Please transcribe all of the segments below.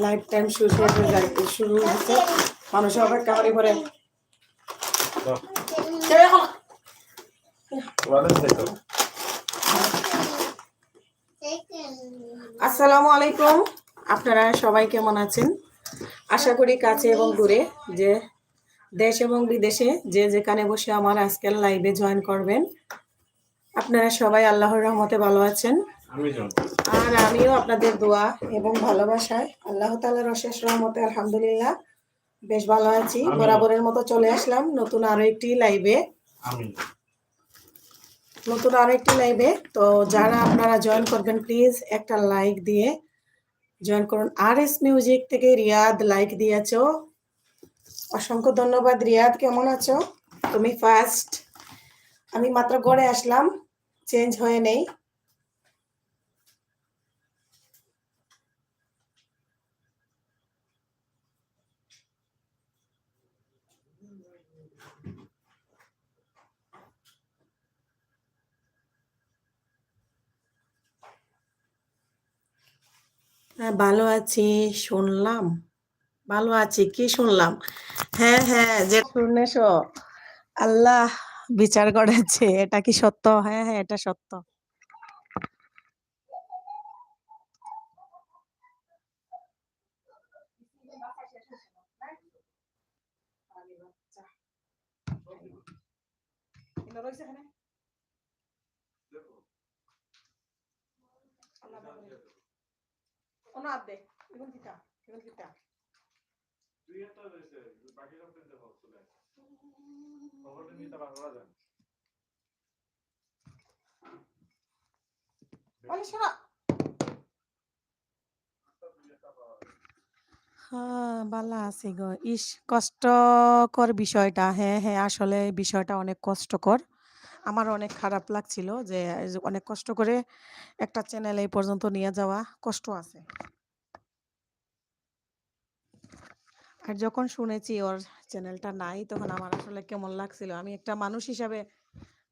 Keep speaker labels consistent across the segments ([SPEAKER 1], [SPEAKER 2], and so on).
[SPEAKER 1] Life time শুরু হয়েছে মানুষের অপেক্ষা করে করে আসসালামু আলাইকুম। আপনারা সবাই কেমন আছেন? আশা করি কাছে এবং দূরে যে দেশ এবং বিদেশে যে যেখানে বসে আমার আজকের লাইভে জয়েন করবেন, আপনারা সবাই আল্লাহর রহমতে ভালো আছেন। আর আমিও আপনাদের দোয়া এবং ভালোবাসায় আল্লাহ তাআলার অশেষ রহমতে আলহামদুলিল্লাহ বেশ ভালো আছি। বরাবরের মতো চলে আসলাম নতুন আরো একটি লাইভে। তো যারা আপনারা জয়েন করবেন প্লিজ একটা লাইক দিয়ে জয়েন করুন। RS মিউজিক থেকে রিয়াদ লাইক দিয়েছো, অসংখ্য ধন্যবাদ। রিয়াদ কেমন আছো তুমি? ফার্স্ট আমি মাত্র ঘরে আসলাম, চেঞ্জ হয়ে নেই। হ্যাঁ ভালো আছি, শুনলাম ভালো আছি। কি শুনলাম? হ্যাঁ হ্যাঁ, যে শুনেছ আল্লাহ বিচার করেছে, এটা কি সত্য? হ্যাঁ হ্যাঁ, এটা সত্য। হ্যাঁ ভালো আছি গো। ইস, কষ্টকর বিষয়টা। হ্যাঁ হ্যাঁ, আসলে বিষয়টা অনেক কষ্টকর। আমার অনেক খারাপ লাগছিল যে অনেক কষ্ট করে একটা চ্যানেল এই পর্যন্ত নিয়ে যাওয়া কষ্ট আছে। আর যখন শুনেছি ওর চ্যানেলটা নাই তখন আমার আসলে কেমন লাগছিল। আমি একটা মানুষ হিসাবে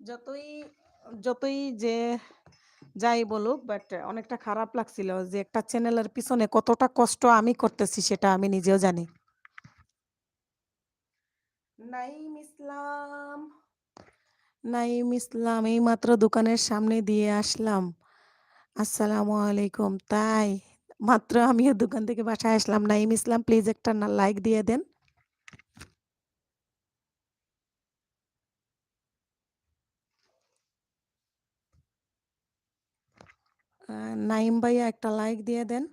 [SPEAKER 1] যতই যতই যে যাই বলুক, বাট অনেকটা খারাপ লাগছিল যে একটা চ্যানেলের পিছনে কতটা কষ্ট আমি করতেছি সেটা আমি নিজেও জানি। নাইম ইসলাম, নাইম ইসলাম এই মাত্র দোকানের সামনে দিয়ে আসলাম। আসসালামু আলাইকুম। তাই মাত্র আমিও দোকান থেকে বাসায় আসলাম। নাইম ইসলাম প্লিজ একটা লাইক দিয়ে দেন। নাইম ভাইয়া একটা লাইক দিয়ে দেন।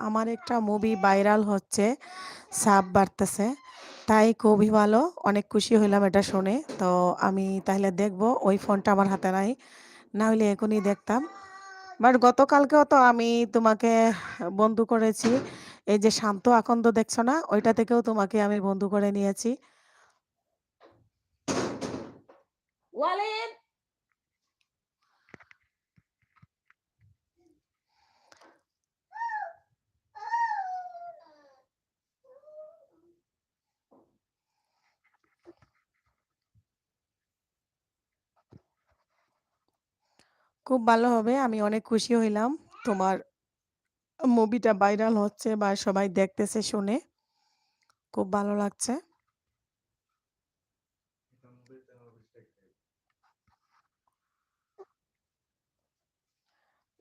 [SPEAKER 1] আমার একটা মুভি ভাইরাল হচ্ছে, সাব বাড়তেছে, তাই খুবই ভালো। অনেক খুশি হইলাম এটা শুনে। তো আমি তাহলে দেখবো। ওই ফোনটা আমার হাতে নাই, না হলে এখনই দেখতাম। বাট গতকালকেও তো আমি তোমাকে বন্ধু করেছি। এই যে শান্ত আকন্দ দেখছো না, ওইটা থেকেও তোমাকে আমি বন্ধু করে নিয়েছি। ওয়ালেদ, খুব ভালো হবে। আমি অনেক খুশি হইলাম তোমার মুভিটা ভাইরাল হচ্ছে বা সবাই দেখতেছে শুনে খুব ভালো লাগছে।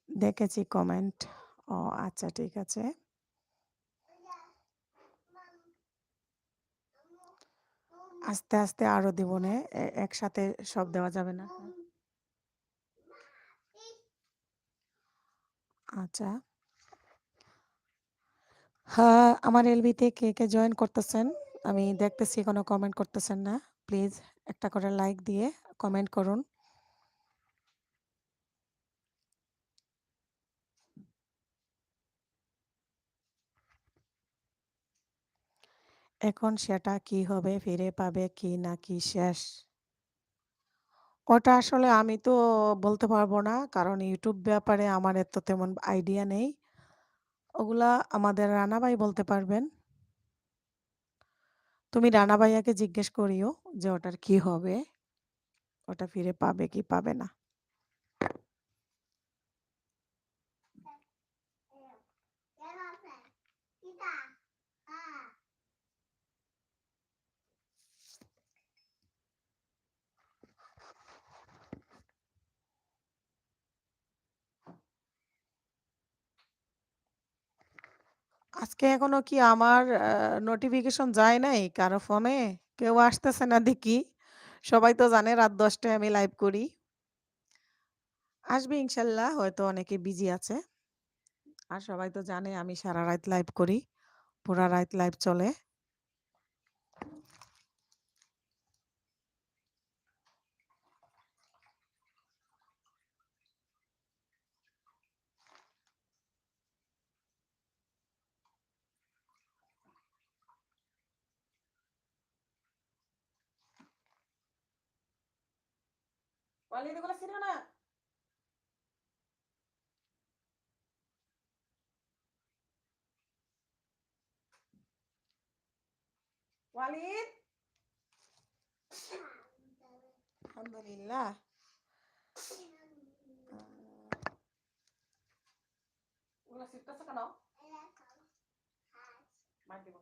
[SPEAKER 1] দেখেছি কমেন্ট। ও আচ্ছা, ঠিক আছে। আস্তে আস্তে আরো দিব নে, একসাথে সব দেওয়া যাবে না। আচ্ছা। হ্যাঁ, আমার এলবিতে কে জয়েন করতেছেন? আমি দেখতেছি কোনো কমেন্ট করতেছেন না। প্লিজ একটা করে লাইক দিয়ে কমেন্ট করুন। এখন সেটা কি হবে? ফিরে পাবে কি নাকি শেষ? ওটা আসলে আমি তো বলতে পারবো না। কারণ YouTube ব্যাপারে আমার এত তেমন আইডিয়া নেই। ওগুলা আমাদের রানা ভাই বলতে পারবেন। তুমি রানা ভাইয়াকে জিজ্ঞেস করিও যে ওটার কি হবে? ওটা ফিরে পাবে কি পাবে না। আজকে এখনো কি আমার নোটিফিকেশন যায় নাই কারো ফোনে? কেউ আসতেছে না দেখি। সবাই তো জানে রাত ১০ টায় আমি লাইভ করি। আসবে ইনশাল্লাহ, হয়তো অনেকে বিজি আছে। আর সবাই তো জানে আমি সারা রাত লাইভ করি। পুরা রাত লাইভ চলে। ওয়ালিদ এগুলো ছিল না? ওয়ালিদ? আলহামদুলিল্লাহ। ওগুলো ছিটতেছে কেন? মার দিব।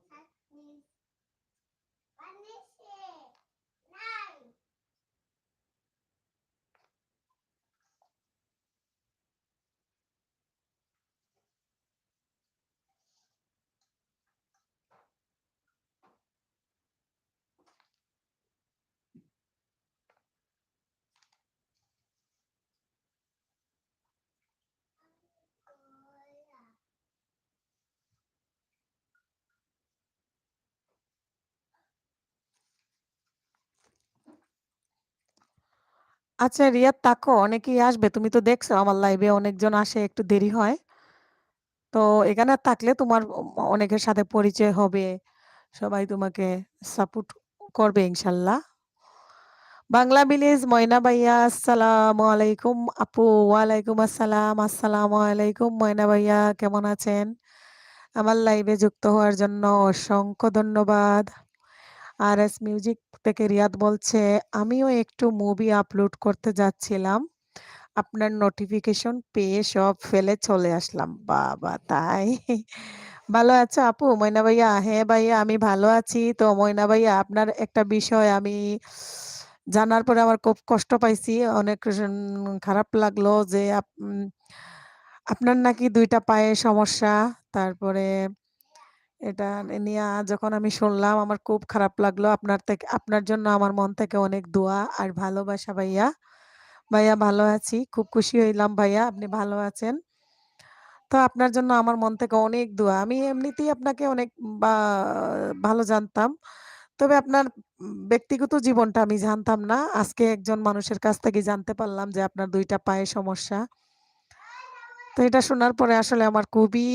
[SPEAKER 1] আচ্ছা রিয়াদ তাকো, অনেকেই আসবে। তুমি তো দেখছো আমার লাইভে অনেকজন আসে, একটু দেরি হয়। তো এখানে থাকলে তোমার অনেকের সাথে পরিচয় হবে। সবাই তোমাকে সাপোর্ট করবে ইনশাল্লাহ। বাংলা ভিলেজ ময়না ভাইয়া, আসসালামু আলাইকুম আপু। ওয়ালাইকুম আসসালাম। আসসালামু আলাইকুম ময়না ভাইয়া, কেমন আছেন? আমার লাইভে যুক্ত হওয়ার জন্য অসংখ্য ধন্যবাদ। আর এস মিউজিক থেকে রিয়াদ বলছে, আমিও একটু মুভি আপলোড করতে যাচ্ছিলাম, আপনার নোটিফিকেশন পেয়ে সব ফেলে চলে আসলাম। বাবা তাই? ভালো আছো আপু? ময়না ভাইয়া, হ্যাঁ ভাইয়া আমি ভালো আছি। তো ময়না ভাইয়া, আপনার একটা বিষয় আমি জানার পরে আমার খুব কষ্ট পাইছি, অনেক খারাপ লাগলো যে আপনার নাকি দুইটা পায়ে সমস্যা। তারপরে এটা নিয়ে যখন আমি শুনলাম আমার খুব খারাপ লাগলো। আপনার জন্য আমার মন থেকে অনেক দোয়া আর ভালোবাসা ভাইয়া। ভাইয়া ভালো আছি। খুব খুশি হইলাম ভাইয়া আপনি ভালো আছেন। তো আপনার জন্য আমার মন থেকে অনেক দোয়া। আমি এমনিতেই আপনাকে অনেক বা ভালো জানতাম। তবে আপনার ব্যক্তিগত জীবনটা আমি জানতাম না। আজকে একজন মানুষের কাছ থেকে জানতে পারলাম যে আপনার ২ টা পায়ে সমস্যা। তো এটা শোনার পরে আসলে আমার খুবই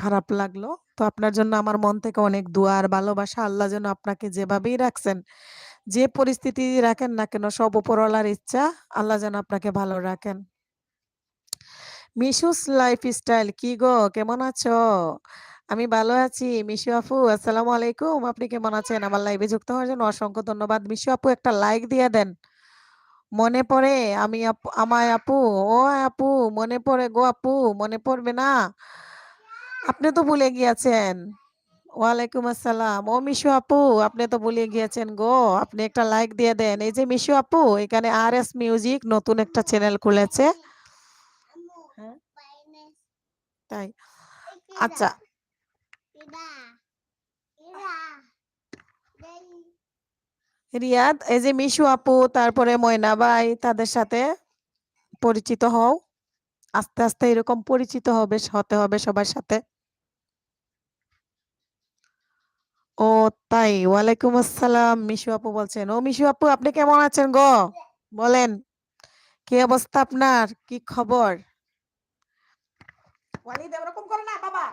[SPEAKER 1] খারাপ লাগলো। তো আপনার জন্য আমার মন থেকে অনেক দোয়া আর ভালোবাসা। আল্লাহ যেন আপনাকে যেভাবেই রাখছেন, যে পরিস্থিতি রাখেন না কেন সব উপরওয়ালার ইচ্ছা। আল্লাহ যেন আপনাকে ভালো রাখেন। মিশুস লাইফস্টাইল, কি গো কেমন আছো? আমি ভালো আছি। মিশু আপু আসসালামু আলাইকুম। আপনি কেমন আছেন? আমার লাইভে যুক্ত হওয়ার জন্য অসংখ্য ধন্যবাদ। মিশু আপু একটা লাইক দিয়ে দেন। মনে পড়ে আমি আপু, আমায় আপু, ও আপু মনে পড়ে গো আপু, মনে পড়বে না? আপনি তো ভুলে গিয়েছেন। ওয়ালাইকুম আসসালাম। ও মিশু আপু, আপনি তো ভুলে গিয়েছেন গো। আপনি একটা লাইক দিয়ে দেন। এই যে মিশু আপু, এখানে আরএস মিউজিক নতুন একটা চ্যানেল খুলেছে। হ্যাঁ, তাই? আচ্ছা। রিয়াদ, এই যে মিশু আপু, তারপরে ময়না ভাই, তাদের সাথে পরিচিত হও। আস্তে আস্তে এরকম পরিচিত হতে হবে সবার সাথে। ও তাই, ওয়ালাইকুম আসসালাম। মিশু আপু বলছেন। ও মিশু আপু, আপনি কেমন আছেন গো? বলেন, কি অবস্থা আপনার? কি খবর? ওয়ালিদ এরকম করে না বাবা।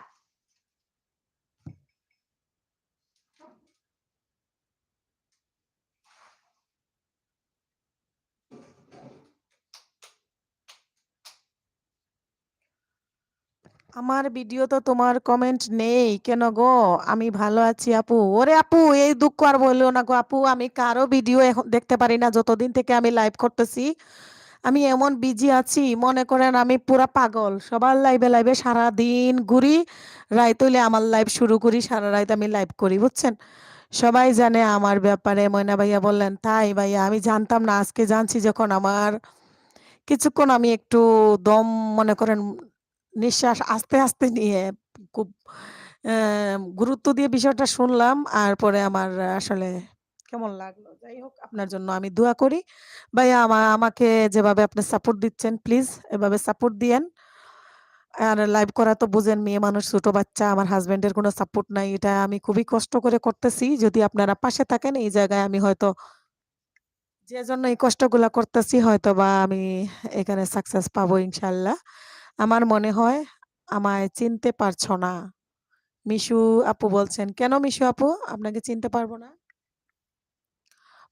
[SPEAKER 1] আমার ভিডিও তো তোমার কমেন্ট নেই কেন গো? আমি ভালো আছি আপু। ওরে আপু, এই দুঃখ আর বললো না গো আপু, আমি কারো ভিডিও এখন দেখতে পারি না যতদিন থেকে আমি লাইভ করতেছি। আমি এমন বিজি আছি, মনে করেন আমি পুরা পাগল। সবার লাইভে লাইভে সারা দিন ঘুরি, রাত হইলে আমার লাইভ শুরু করি, সারা রাত আমি লাইভ করি, বুঝছেন? সবাই জানে আমার ব্যাপারে। ময়না ভাইয়া বললেন, তাই ভাইয়া? আমি জানতাম না, আজকে জানছি যখন। আমার কিছুক্ষণ আমি একটু দম, মনে করেন নিঃশ্বাস আস্তে আস্তে নিয়ে খুব গুরুত্ব দিয়ে বিষয়টা শুনলাম। আর পরে আমার আসলে কেমন লাগলো। যাই হোক, আপনার জন্য আমি দোয়া করি ভাইয়া। আমাকে যেভাবে আপনি সাপোর্ট দিচ্ছেন, প্লিজ এভাবে সাপোর্ট দিয়েন। আর লাইভ করা তো বুঝেন, মেয়ে মানুষ, ছোট বাচ্চা, আমার হাজবেন্ডের কোনো সাপোর্ট নাই। এটা আমি খুবই কষ্ট করে করতেছি। যদি আপনারা পাশে থাকেন, এই জায়গায় আমি হয়তো, যে জন্য এই কষ্টগুলা করতেছি, হয়তো বা আমি এখানে সাকসেস পাবো ইনশাল্লাহ। আমার মনে হয় আমায় চিনতে পারছো না। মিশু আপু বলছেন, কেন মিশু আপু আপনাকে চিনতে পারবো না?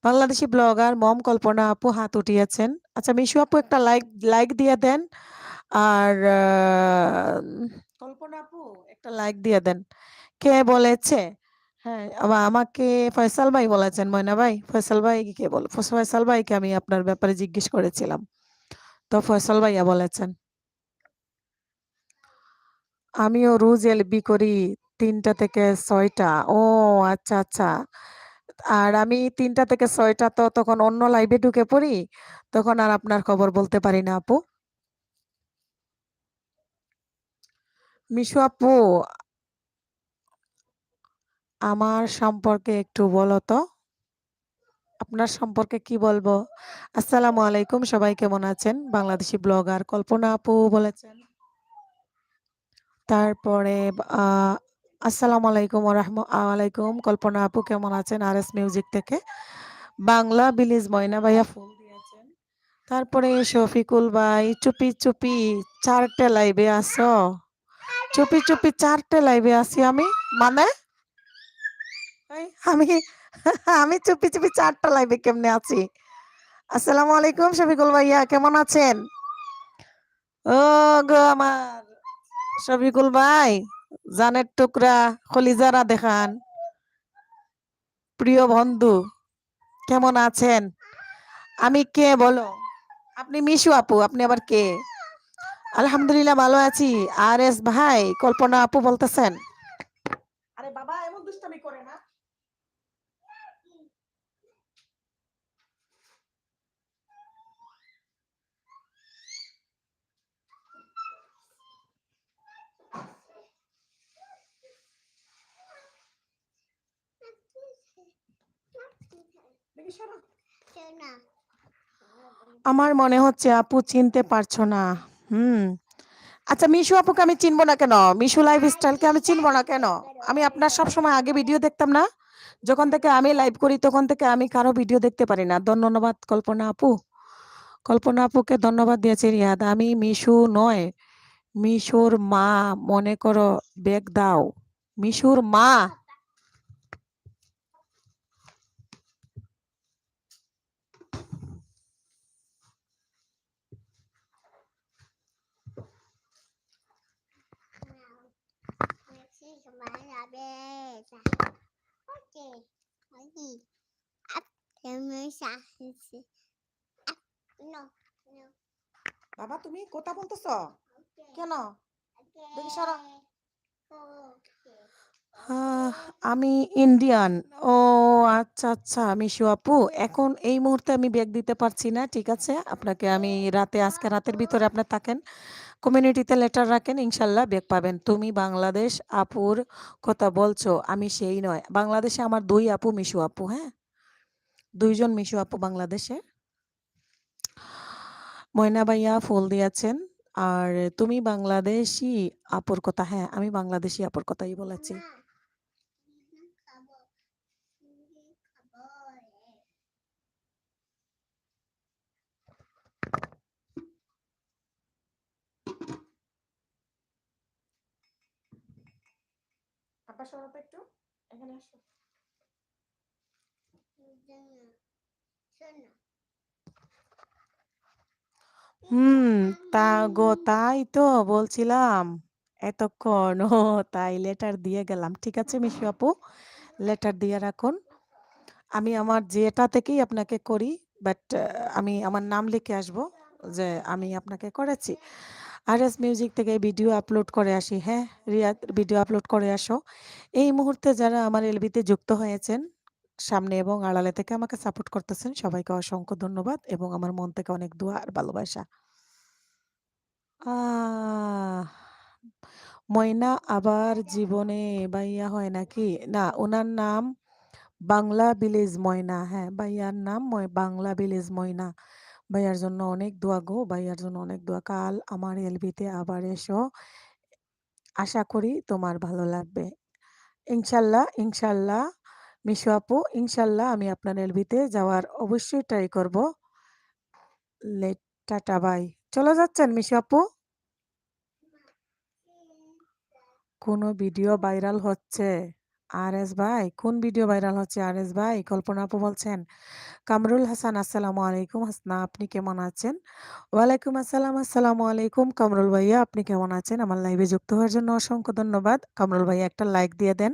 [SPEAKER 1] বাংলাদেশি ব্লগার মম কল্পনা আপু হাত উঠিয়েছেন। আচ্ছা মিশু আপু, একটা লাইক লাইক দিয়ে দেন। আর কল্পনা আপু, একটা লাইক দিয়ে দেন। কে বলেছে? হ্যাঁ, আমাকে ফয়সাল ভাই বলেছেন। ময়না ভাই, ফয়সাল ভাই কে বল? ফয়সাল ভাইকে আমি আপনার ব্যাপারে জিজ্ঞেস করেছিলাম, তো ফয়সাল ভাইয়া বলেছেন। আমিও রোজ এলবি করি ৩টা থেকে ৬টা। ও আচ্ছা আচ্ছা। আর আমি ৩টা থেকে ৬টা তো তখন অন্য লাইভে ঢুকে পড়ি, তখন আর আপনার খবর বলতে পারি না আপু। মিশু আপু, আমার সম্পর্কে একটু বলো তো। আপনার সম্পর্কে কি বলবো? আসসালামু আলাইকুম, সবাই কেমন আছেন? বাংলাদেশি ব্লগার কল্পনা আপু বলেছেন। তারপরে আসসালামু আলাইকুম আলাইকুম, কল্পনা আপু কেমন আছেন? আর এস মিউজিক থেকে বাংলা বিলিজ ময়না ভাইয়া ফোন দিয়েছেন। তারপরে শফিকুল ভাই, চুপি চুপি 4টে লাইভে আসো। চুপি চুপি 4টে লাইভে আসি আমি, মানে আমি আমি চুপি চুপি 4টা লাইভে কেমনে আছি? আসসালামু আলাইকুম শফিকুল ভাইয়া, কেমন আছেন? ও গো আমার শফিকুল ভাই, জানের টুকরা, কলিজারা দেখান, প্রিয় বন্ধু, কেমন আছেন? আমি কে বলো? আপনি মিশু আপু, আপনি আবার কে? আলহামদুলিল্লাহ ভালো আছি। আর এস ভাই, কল্পনা আপু বলতেছেন। আরে বাবা, এমন দুষ্টামি করে না। আমার মনে হচ্ছে আপু চিনতে পারছো না। হুম। আচ্ছা মিশু আপুকে আমি চিনবো না কেন? মিশু লাইফস্টাইলকে আমি চিনবো না কেন? আমি আপনার সবসময় আগে ভিডিও দেখতাম না? যখন থেকে আমি লাইভ করি তখন থেকে আমি কারো ভিডিও দেখতে পারি না। ধন্যবাদ কল্পনা আপু। কল্পনা আপুকে ধন্যবাদ দিয়েছে রিয়াদ। আমি মিশু নয়, মিশুর মা। মনে করো, ব্যাগ দাও। মিশুর মা। বাবা তুমি কথা বলতেছ কেন? দেখি সরো। আমি ইন্ডিয়ান। ও আচ্ছা আচ্ছা মিশু আপু, এখন এই মুহূর্তে আমি ব্যাগ দিতে পারছি না, ঠিক আছে? আপনাকে আমি রাতে, আজকে রাতের ভিতরে আপনি থাকেন, কমিউনিটিতে লেটার রাখেন, ইনশাল্লাহ ব্যাগ পাবেন। তুমি বাংলাদেশ আপুর কথা বলছো, আমি সেই নয়। বাংলাদেশে আমার 2 আপু মিশু আপু, হ্যাঁ, 2 জন মিশু আপু বাংলাদেশে। ময়না ভাইয়া ফুল দিয়েছেন। আর তুমি বাংলাদেশী আপুর কথা, হ্যাঁ, আমি বাংলাদেশী আপুর কথাই বলেছি। আপা সরো তো একটু, এখানে আসো। হুম, তা গো তাই তো বলছিলাম এতক্ষণ। ও তাই লেটার দিয়ে গেলাম। ঠিক আছে মিশু আপু, লেটার দিয়ে রাখুন। আমি আমার যেটা থেকেই আপনাকে করি, বাট আমি আমার নাম লিখে আসব যে আমি আপনাকে করেছি। আরএস মিউজিক থেকে ভিডিও আপলোড করে আসি। হ্যাঁ, রিয়াদ ভিডিও আপলোড করে আসো। এই মুহূর্তে যারা আমার এলবিতে যুক্ত হয়েছেন, সামনে এবং আড়ালে থেকে আমাকে সাপোর্ট করতেছেন, সবাইকে অসংখ্য ধন্যবাদ এবং আমার মন থেকে অনেক দোয়া আর ভালোবাসা। আহ ময়না আবার জীবনে বাইয়া হয় নাকি? না, উনার নাম বাংলা ভিলেজ ময়না। হ্যাঁ, ভাইয়ার নাম বাংলা ভিলেজ ময়না। ভাইয়ার জন্য অনেক দোয়া গো, ভাইয়ার জন্য অনেক দোয়া। কাল আমার এলবিতে আবার এসো, আশা করি তোমার ভালো লাগবে। ইনশাল্লাহ, ইনশাল্লাহ মিশু আপু, ইনশাল্লাহ আমি আপনার এলবিতে যাওয়ার অবশ্যই ট্রাই করব। Late, tata, bye. চলে যাচ্ছেন মিশু আপু? কোনো ভিডিও ভাইরাল হচ্ছে? আরএস ভাই, কোন ভিডিও ভাইরাল হচ্ছে আরএস ভাই? কল্পনা আপু বলছেন। কামরুল হাসান, আসসালামু আলাইকুম। হাসনা, আপনি কেমন আছেন? ওয়ালাইকুম আসসালাম, আসসালামু আলাইকুম। কামরুল ভাইয়া, আপনি কেমন আছেন? আমার লাইভে যুক্ত হওয়ার জন্য অসংখ্য ধন্যবাদ। কামরুল ভাইয়া একটা লাইক দিয়ে দেন।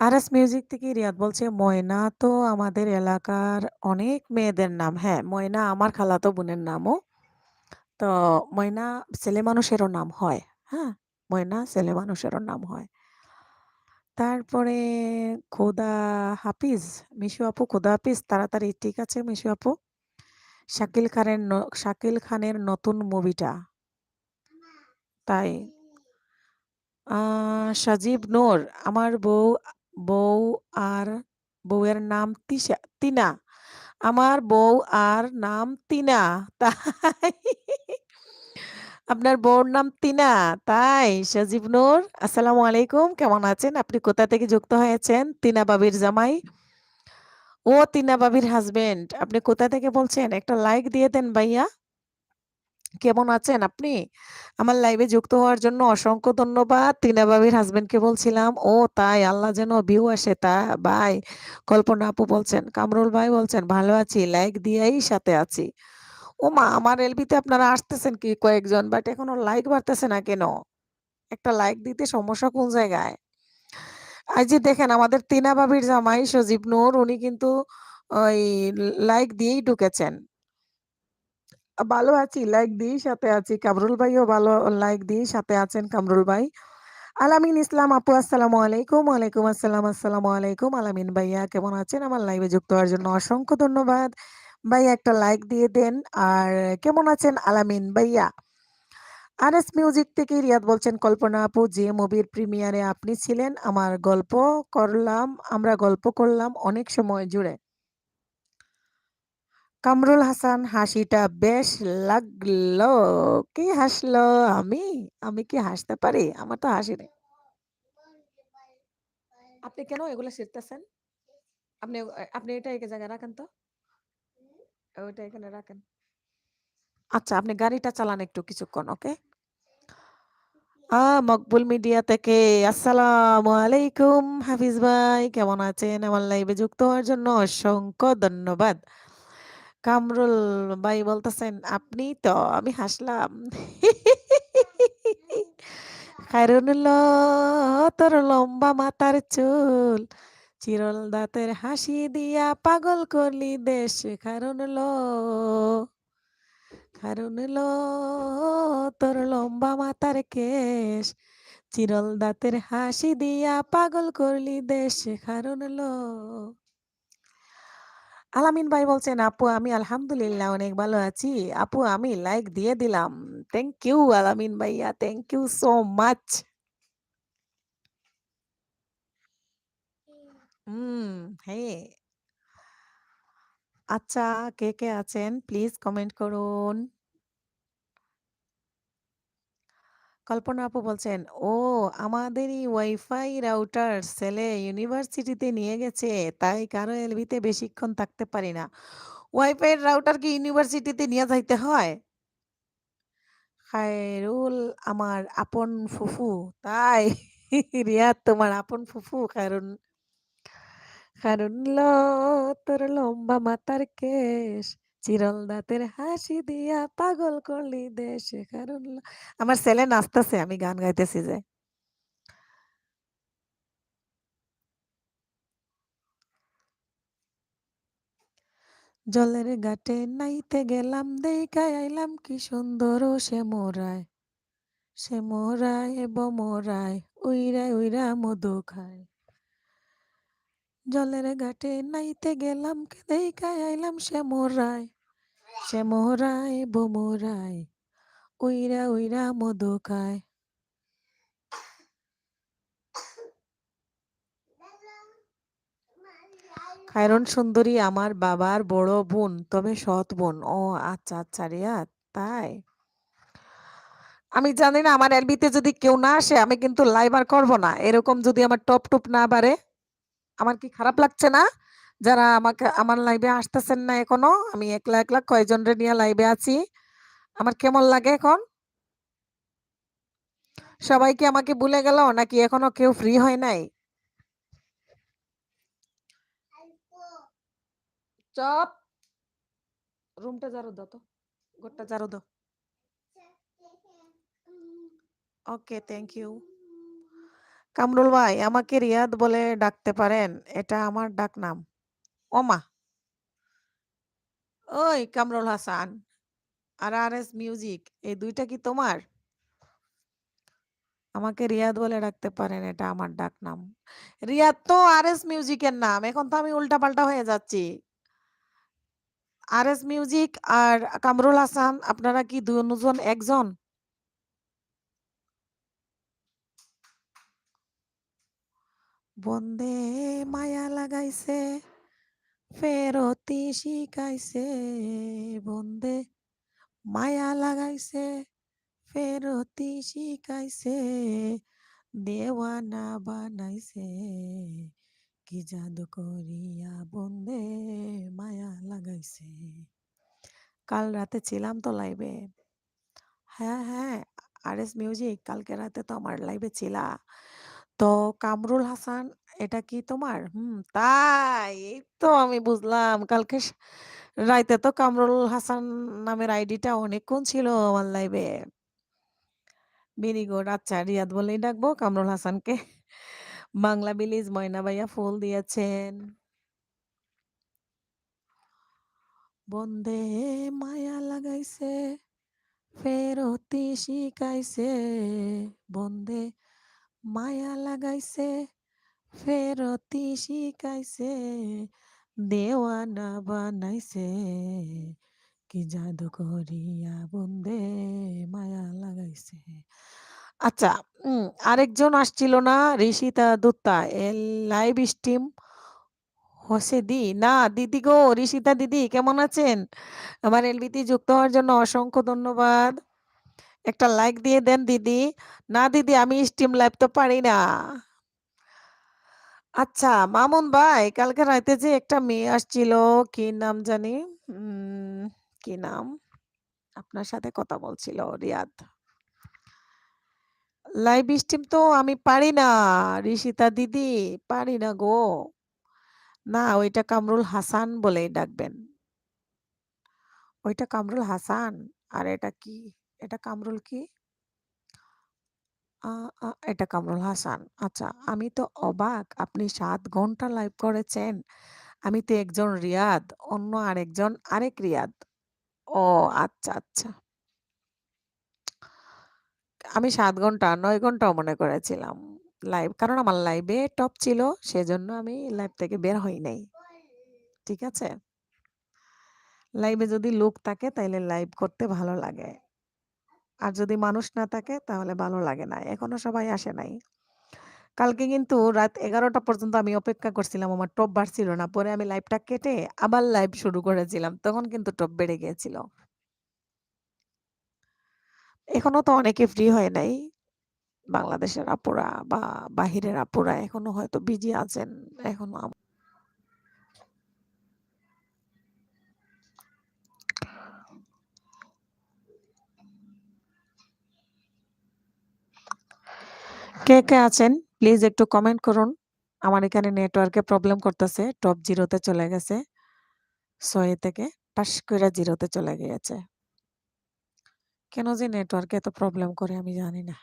[SPEAKER 1] আরএস মিউজিক থেকে রিয়াদ বলছে, ময়না তো আমাদের এলাকার অনেক মেয়েদের নাম। হ্যাঁ, ময়না আমার খালাতো বোনের নামও। তো ময়না ছেলে মানুষেরও নাম হয়। হ্যাঁ, ময়না ছেলে মানুষেরও নাম হয়। তারপরে খোদা হাফিজ, মিশু আপু খোদা হাফিজ, তাড়াতাড়ি। ঠিক আছে মিশু আপু। শাকিল খানের নতুন মুভিটা, তাই? সজীব নূর, আমার বউ আর বউয়ের নাম তিনা। আমার বউ আর নাম তিনা, তাই? আপনার বউর নাম তিনা, তাই? সজীব নূর, আসসালামু আলাইকুম, কেমন আছেন? আপনি কোথা থেকে যুক্ত হয়েছেন? তিনা বাবির জামাই, ও তিনা বাবির হাজবেন্ড, আপনি কোথা থেকে বলছেন? একটা লাইক দিয়ে দেন ভাইয়া। কেমন আছেন আপনি? আমার লাইভে যুক্ত হওয়ার জন্য অসংখ্য ধন্যবাদ। টিনা বাবির হাসব্যান্ডকে বলছিলাম, ও তাই, আল্লাহ যেন ভিউ আসে। তা ভাই, কল্পনা আপু বলছেন, কামরুল ভাই বলছেন ভালো আছি, লাইক দিয়েই সাথে আছি। ও মা, আমার এলবিতে আপনারা আসতেছেন কি কয়েকজন, বাট এখনো লাইক বাড়তেছে না কেন? একটা লাইক দিতে সমস্যা কোন জায়গায়? এই যে দেখেন আমাদের টিনা বাবির জামাই সজীব নূর, উনি কিন্তু ওই লাইক দিয়েই ঢুকেছেন। ভালো আছি, লাইক দিয়েই সাথে আছি। কামরুল ভাইও ভালো, লাইক দিয়েই সাথে আছেন কামরুল ভাই। আলামিন ইসলাম আপু, আসসালামু আলাইকুম। ওয়ালাইকুম আসসালাম, আসসালামু আলাইকুম। আলামিন ভাইয়া কেমন আছেন? আমার লাইভে যুক্ত হওয়ার জন্য অসংখ্য ধন্যবাদ। ভাইয়া একটা লাইক দিয়ে দেন। আর কেমন আছেন আলামিন ভাইয়া? আরএস মিউজিক থেকে রিয়াদ বলছেন, কল্পনা আপু, যে মুভির প্রিমিয়ারে আপনি ছিলেন, আমরা গল্প করলাম অনেক সময় জুড়ে। কামরুল হাসান, হাসিটা বেশ লাগলো। কে হাসলো? আমি? আমি কি হাসতে পারি? আমার তো হাসি নেই। আপনি কেন এগুলো শিখতেছেন? আপনি এটা এক জায়গায় রাখেন তো, ওইটা এখানে রাখেন। আচ্ছা, আপনি গাড়িটা চালান একটু কিছুক্ষণ, ওকে? মকবুল মিডিয়া থেকে, আসসালামু আলাইকুম হাফিজ ভাই, কেমন আছেন? আমার লাইভে যুক্ত হওয়ার জন্য অসংখ্য ধন্যবাদ। কামরুল ভাই বলতেছেন, আপনি তো, আমি হাসলাম। খায়রুল্লাহ, তোর লম্বা মাথার চুল, চিরল দাঁতের হাসি দিয়া পাগল করলি দেশ। খায়রুল্লাহ, তোর লম্বা মাথার কেশ, চিরল দাঁতের হাসি দিয়া পাগল করলি দেশ। খায়রুল্লাহ। আলামিন ভাই বলছেন, আপু আমি আলহামদুলিল্লাহ অনেক ভালো আছি। আপু আমি লাইক দিয়ে দিলাম। থ্যাংক ইউ আলামিন ভাইয়া, থ্যাংক ইউ সো মাচ। হুম, হ্যাঁ। আচ্ছা, কে কে আছেন প্লিজ কমেন্ট করুন। কল্পনা আপু বলছেন, "ও আমাদেরই ওয়াইফাই রাউটার ছেলে ইউনিভার্সিটিতে নিয়ে গেছে। তাই কারো এলবিতে বেশিক্ষণ থাকতে পারি না।" ওয়াইফাই এর রাউটার কি ইউনিভার্সিটিতে নিয়ে যাইতে হয়? খায়রুল আমার আপন ফুফু। তাই? রিয়াদ তোমার আপন ফুফু খায়রুল্লাহ তোর লম্বা মাথার কেশ, চিরল দাঁতের হাসি দিয়া পাগল করলি দেশ। খায়রুল্লাহ আমার ছেলে নাচতেছে, আমি গান গাইতেছি যে। জলের ঘাটে নাইতে গেলাম দেইখা আইলাম কি সুন্দর ও সে মোরায় বমরায় উইরায় উইরা মধু খায়। জলের ঘাটে নাইতে গেলাম দেইখা আইলাম সে মোরায় বমরায় উইরা উইরা মধু খায়। খায়রন সুন্দরী আমার বাবার বড় বোন, তবে সৎ বোন। ও আচ্ছা আচ্ছা রিয়াদ, তাই? আমি জানি না আমার এলবিতে যদি কেউ না আসে আমি কিন্তু লাইভ আর করবো না। এরকম যদি আমার টপ টপ না বাড়ে, আমার কি খারাপ লাগছে না? যারা আমাকে আমার লাইভে আসতেছেন না এখনো, আমি একলা একলা কয়জনরে নিয়ে লাইভে আছি। আমার কেমন লাগে এখন? সবাই কি আমাকে ভুলে গেল নাকি এখনো কেউ ফ্রি হয় নাই? চপ রুমটা ঝাড়ু দাও তো, ঘরটা ঝাড়ু দাও। ওকে, থ্যাংক ইউ। কামরুল ভাই আমাকে রিয়াদ বলে ডাকতে পারেন, এটা আমার ডাক নাম। ওমা, ওই কামরুল হাসান আর আর এস মিউজিক, এই দুইটা কি তোমার? আমাকে রিয়াদ বলে ডাকতে পারেন, এটা আমার ডাক নাম। রিয়াদ তো আর এস মিউজিকের নাম, এখন তো আমি উল্টা পাল্টা হয়ে যাচ্ছি। আর এস মিউজিক আর কামরুল হাসান আপনারা কি দুজন একজন? বন্দে মায়া লাগাইছে ফেরতি শিখাইছে, বন্দে মায়া লাগাইছে ফেরতি শিখাইছে, দেওয়ানা বানাইছে, কি জাদু করিয়া বন্দে মায়া লাগাইছে। কাল রাতে ছিলাম তো লাইভে। হ্যাঁ হ্যাঁ, আর এস মিউজিক কালকে রাতে তো আমার লাইভে ছিলা। তো কামরুল হাসান এটা কি তোমার? তাই? এই তো আমি বুঝলাম। কালকে রাইতে তো কামরুল হাসান নামের আইডিটা অনেকক্ষণ ছিল আমার লাইভে। Very good. আচ্ছা রিয়াদ বলেই ডাকবো কামরুল হাসানকে। বাংলা বিলিজ ময়না ভাইয়া ফুল দিয়েছেন। বন্দে মায়া লাগাইছে ফেরতি শিখাইছে, বন্দে মায়া লাগাইছে ফেরতি শিখাইছে, দেওয়ানা বানাইছে, কি জাদু করিয়া বন্দে মায়া লাগাইছে। আচ্ছা, আরেকজন আসছিল না? ঋষিতা দত্তা লাইভ স্ট্রিম হসে না দিদি গো, ঋষিতা দিদি কেমন আছেন? আমার এলবিতে যুক্ত হওয়ার জন্য অসংখ্য ধন্যবাদ। একটা লাইক দিয়ে দেন দিদি। না দিদি আমি স্ট্রিম লাইভ তো পারি না। আচ্ছা মামুন ভাই, কালকে রাতে যে একটা মেয়ে আসছিল, কি নাম জানি? কি নাম? আপনার সাথে কথা বলছিল রিয়াদ। লাইভ স্ট্রিম তো আমি পারি না, ঋষিতা দিদি, পারি না গো। না ওইটা কামরুল হাসান বলেই ডাকবেন। ওইটা কামরুল হাসান। আর এটা কি? এটা কামরুল কি? এটা কামরুল হাসান। আচ্ছা, আমি তো অবাক। আপনি ৭ ঘন্টা লাইভ করেছেন। আমি তো একজন রিয়াদ, অন্য আরেকজন আরেক রিয়াদ। ও আচ্ছা, আচ্ছা। আমি ৭ ঘন্টা ৯ ঘন্টাও মনে করেছিলাম লাইভ। কারণ আমার লাইভে টপ ছিল, সেজন্য আমি লাইভ থেকে বের হই নাই। ঠিক আছে? লাইভে যদি লোক থাকে তাইলে লাইভ করতে ভালো লাগে। আর যদি মানুষ না থাকে তাহলে ভালো লাগে না। এখনো সবাই আসে নাই। কালকে কিন্তু রাত ১১টা পর্যন্ত আমি অপেক্ষা করছিলাম। আমার টপ বাড়ছিল না। পরে আমি লাইভটা কেটে আবার লাইভ শুরু করেছিলাম। তখন কিন্তু টপ বেড়ে গিয়েছিল। এখনো তো অনেকে ফ্রি হয় নাই। বাংলাদেশের আপুরা বা বাহিরের আপুরা এখনো হয়তো বিজি আছেন। এখনো কে, কে আছেন প্লিজ একটু কমেন্ট করুন। আমার এখানে নেটওয়ার্কে প্রবলেম করতেছে। টপ 0 তে চলে গেছে। 6 থেকে পাশ কইরা 0 তে চলে গিয়েছে। কেন যে নেটওয়ার্কে এত প্রবলেম করে আমি জানি না।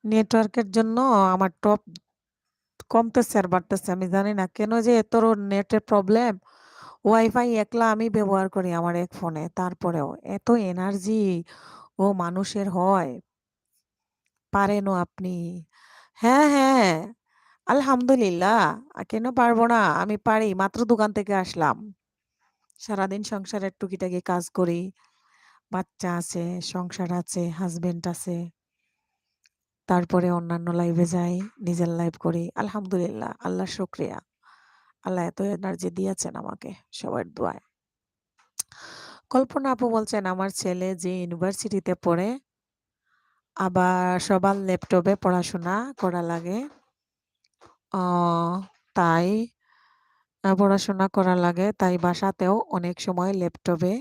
[SPEAKER 1] নেটওয়ার্কের জন্য আমার টপ কমতেছে আর বাড়তেছে। আমি জানি না কেন যে এত নেটের প্রবলেম। ওয়াইফাই একলা আমি ব্যবহার করি আমার এক ফোনে। তারপরেও এত এনার্জি ও মানুষের হয়। পারেনও আপনি। হ্যাঁ, হ্যাঁ। আলহামদুলিল্লাহ। কেন পারব না? আমি পারি। মাত্র দোকান থেকে আসলাম। সারাদিন সংসারের টুকিটাকি কাজ করি। বাচ্চা আছে, সংসার আছে, হাসব্যান্ড আছে। তারপরে অন্যান্য লাইভে যাই, নিজের লাইভ করি। আলহামদুলিল্লাহ, আল্লাহর শুকরিয়া। আল্লাহ এত এনার্জি দিয়েছেন আমাকে সবার দোয়ায়। কল্পনা আপু বলছেন, আমার ছেলে যে ইউনিভার্সিটিতে পড়ে, আবার সবার ল্যাপটপে পড়াশোনা করা লাগে। আ তাই পড়াশোনা করা লাগে। তাই বাসাতেও অনেক সময় ল্যাপটপে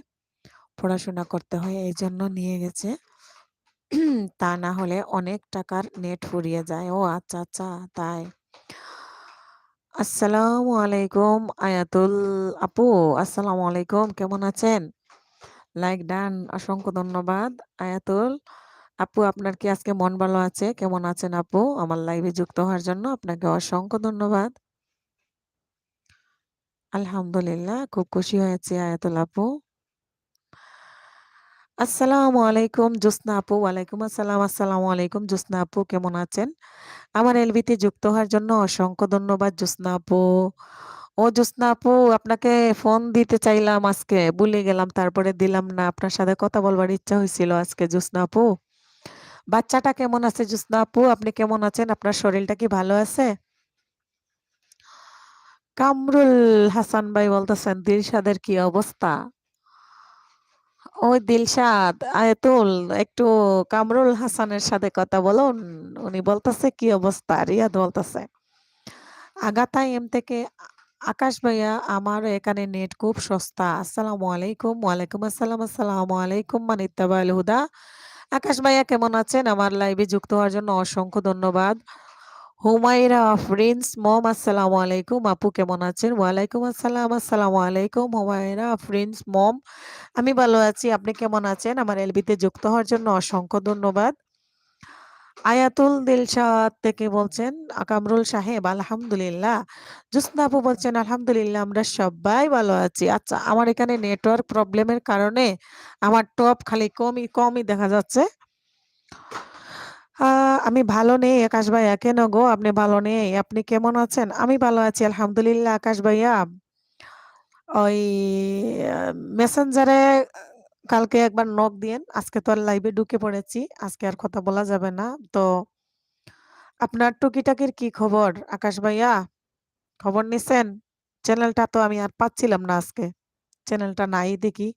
[SPEAKER 1] পড়াশোনা করতে হয়। এজন্য নিয়ে গেছে। তা না হলে অনেক টাকার নেট ফুরিয়ে যায়। ও আচ্ছা, আচ্ছা তাই। আসসালামু আলাইকুম আয়াতুল আপু, আসসালামু আলাইকুম। কেমন আছেন? লাইক ডান, অসংখ্য ধন্যবাদ। আয়াতুল আপু, আপনার কি আজকে মন ভালো আছে? কেমন আছেন আপু? আমার লাইভে যুক্ত হওয়ার জন্য আপনাকে অসংখ্য ধন্যবাদ। আলহামদুলিল্লাহ, খুব খুশি হয়েছি আয়াতুল আপু। আসসালামু আলাইকুম জোসনা আপু। ওয়ালাইকুম আসসালাম। আসসালামু আলাইকুম জোসনা আপু, কেমন আছেন? আমার এলবিতে যুক্ত হওয়ার জন্য অসংখ্য ধন্যবাদ জোসনা আপু। ও জোসনা আপু, আপনাকে ফোন দিতে চাইলাম আজকে, ভুলে গেলাম, তারপরে দিলাম না। আপনার সাথে কথা বলবার ইচ্ছা হয়েছিল আজকে জোসনা আপু। বাচ্চাটা কেমন আছে জোসনা আপু? আপনি কেমন আছেন? আপনার শরীরটা কি ভালো আছে? কামরুল হাসান ভাই বলতেছেন, দিলশাদের কি অবস্থা? ওই দিলশাদ, আয়াতুল একটু কামরুল হাসানের সাথে কথা বলুন। উনি বলতেছে কি অবস্থা। রিয়াদ বলতেছে, আগাথা এম থেকে আকাশ ভাইয়া, আমার এখানে নেট খুব সস্তা। আসসালামু আলাইকুম। ওয়ালাইকুম আসসালাম। আসসালামু আলাইকুম মানিত্তাবাল হুদা। আকাশ ভাইয়া কেমন আছেন? আমার লাইভে যুক্ত হওয়ার জন্য অসংখ্য ধন্যবাদ। হুমায়রা আফরিন্স মম, আসসালামু আলাইকুম। আপু কেমন আছেন? ওয়ালাইকুম আসসালাম। আসসালামু আলাইকুম হুমায়রা আফরিন্স মম। আমি ভালো আছি। আপনি কেমন আছেন? আমার এলবিতে যুক্ত হওয়ার জন্য অসংখ্য ধন্যবাদ। আয়াতুল দিলশাদ থেকে বলছেন, কামরুল সাহেব আলহামদুলিল্লাহ। জোসনা আপু বলছেন, আলহামদুলিল্লাহ আমরা সবাই ভালো আছি। আচ্ছা, আমার এখানে নেটওয়ার্ক প্রবলেমের কারণে আমার টপ খালি কমই কমই দেখা যাচ্ছে। আমি ভালো নেই আকাশ ভাইয়া। কেন গো আপনি ভালো নেই? আপনি কেমন আছেন? আমি ভালো আছি আলহামদুলিল্লাহ আকাশ ভাইয়া। ওই মেসেঞ্জারে কালকে একবার নক দিয়েন। আজকে তো আর লাইভে ঢুকে পড়েছি। আজকে আর কথা বলা যাবে না। তো আপনার টুকিটাকির কি খবর আকাশ ভাইয়া? খবর নিছেন? চ্যানেলটা তো আমি আর পাচ্ছিলাম না আজকে। চ্যানেলটা নাই দেখি।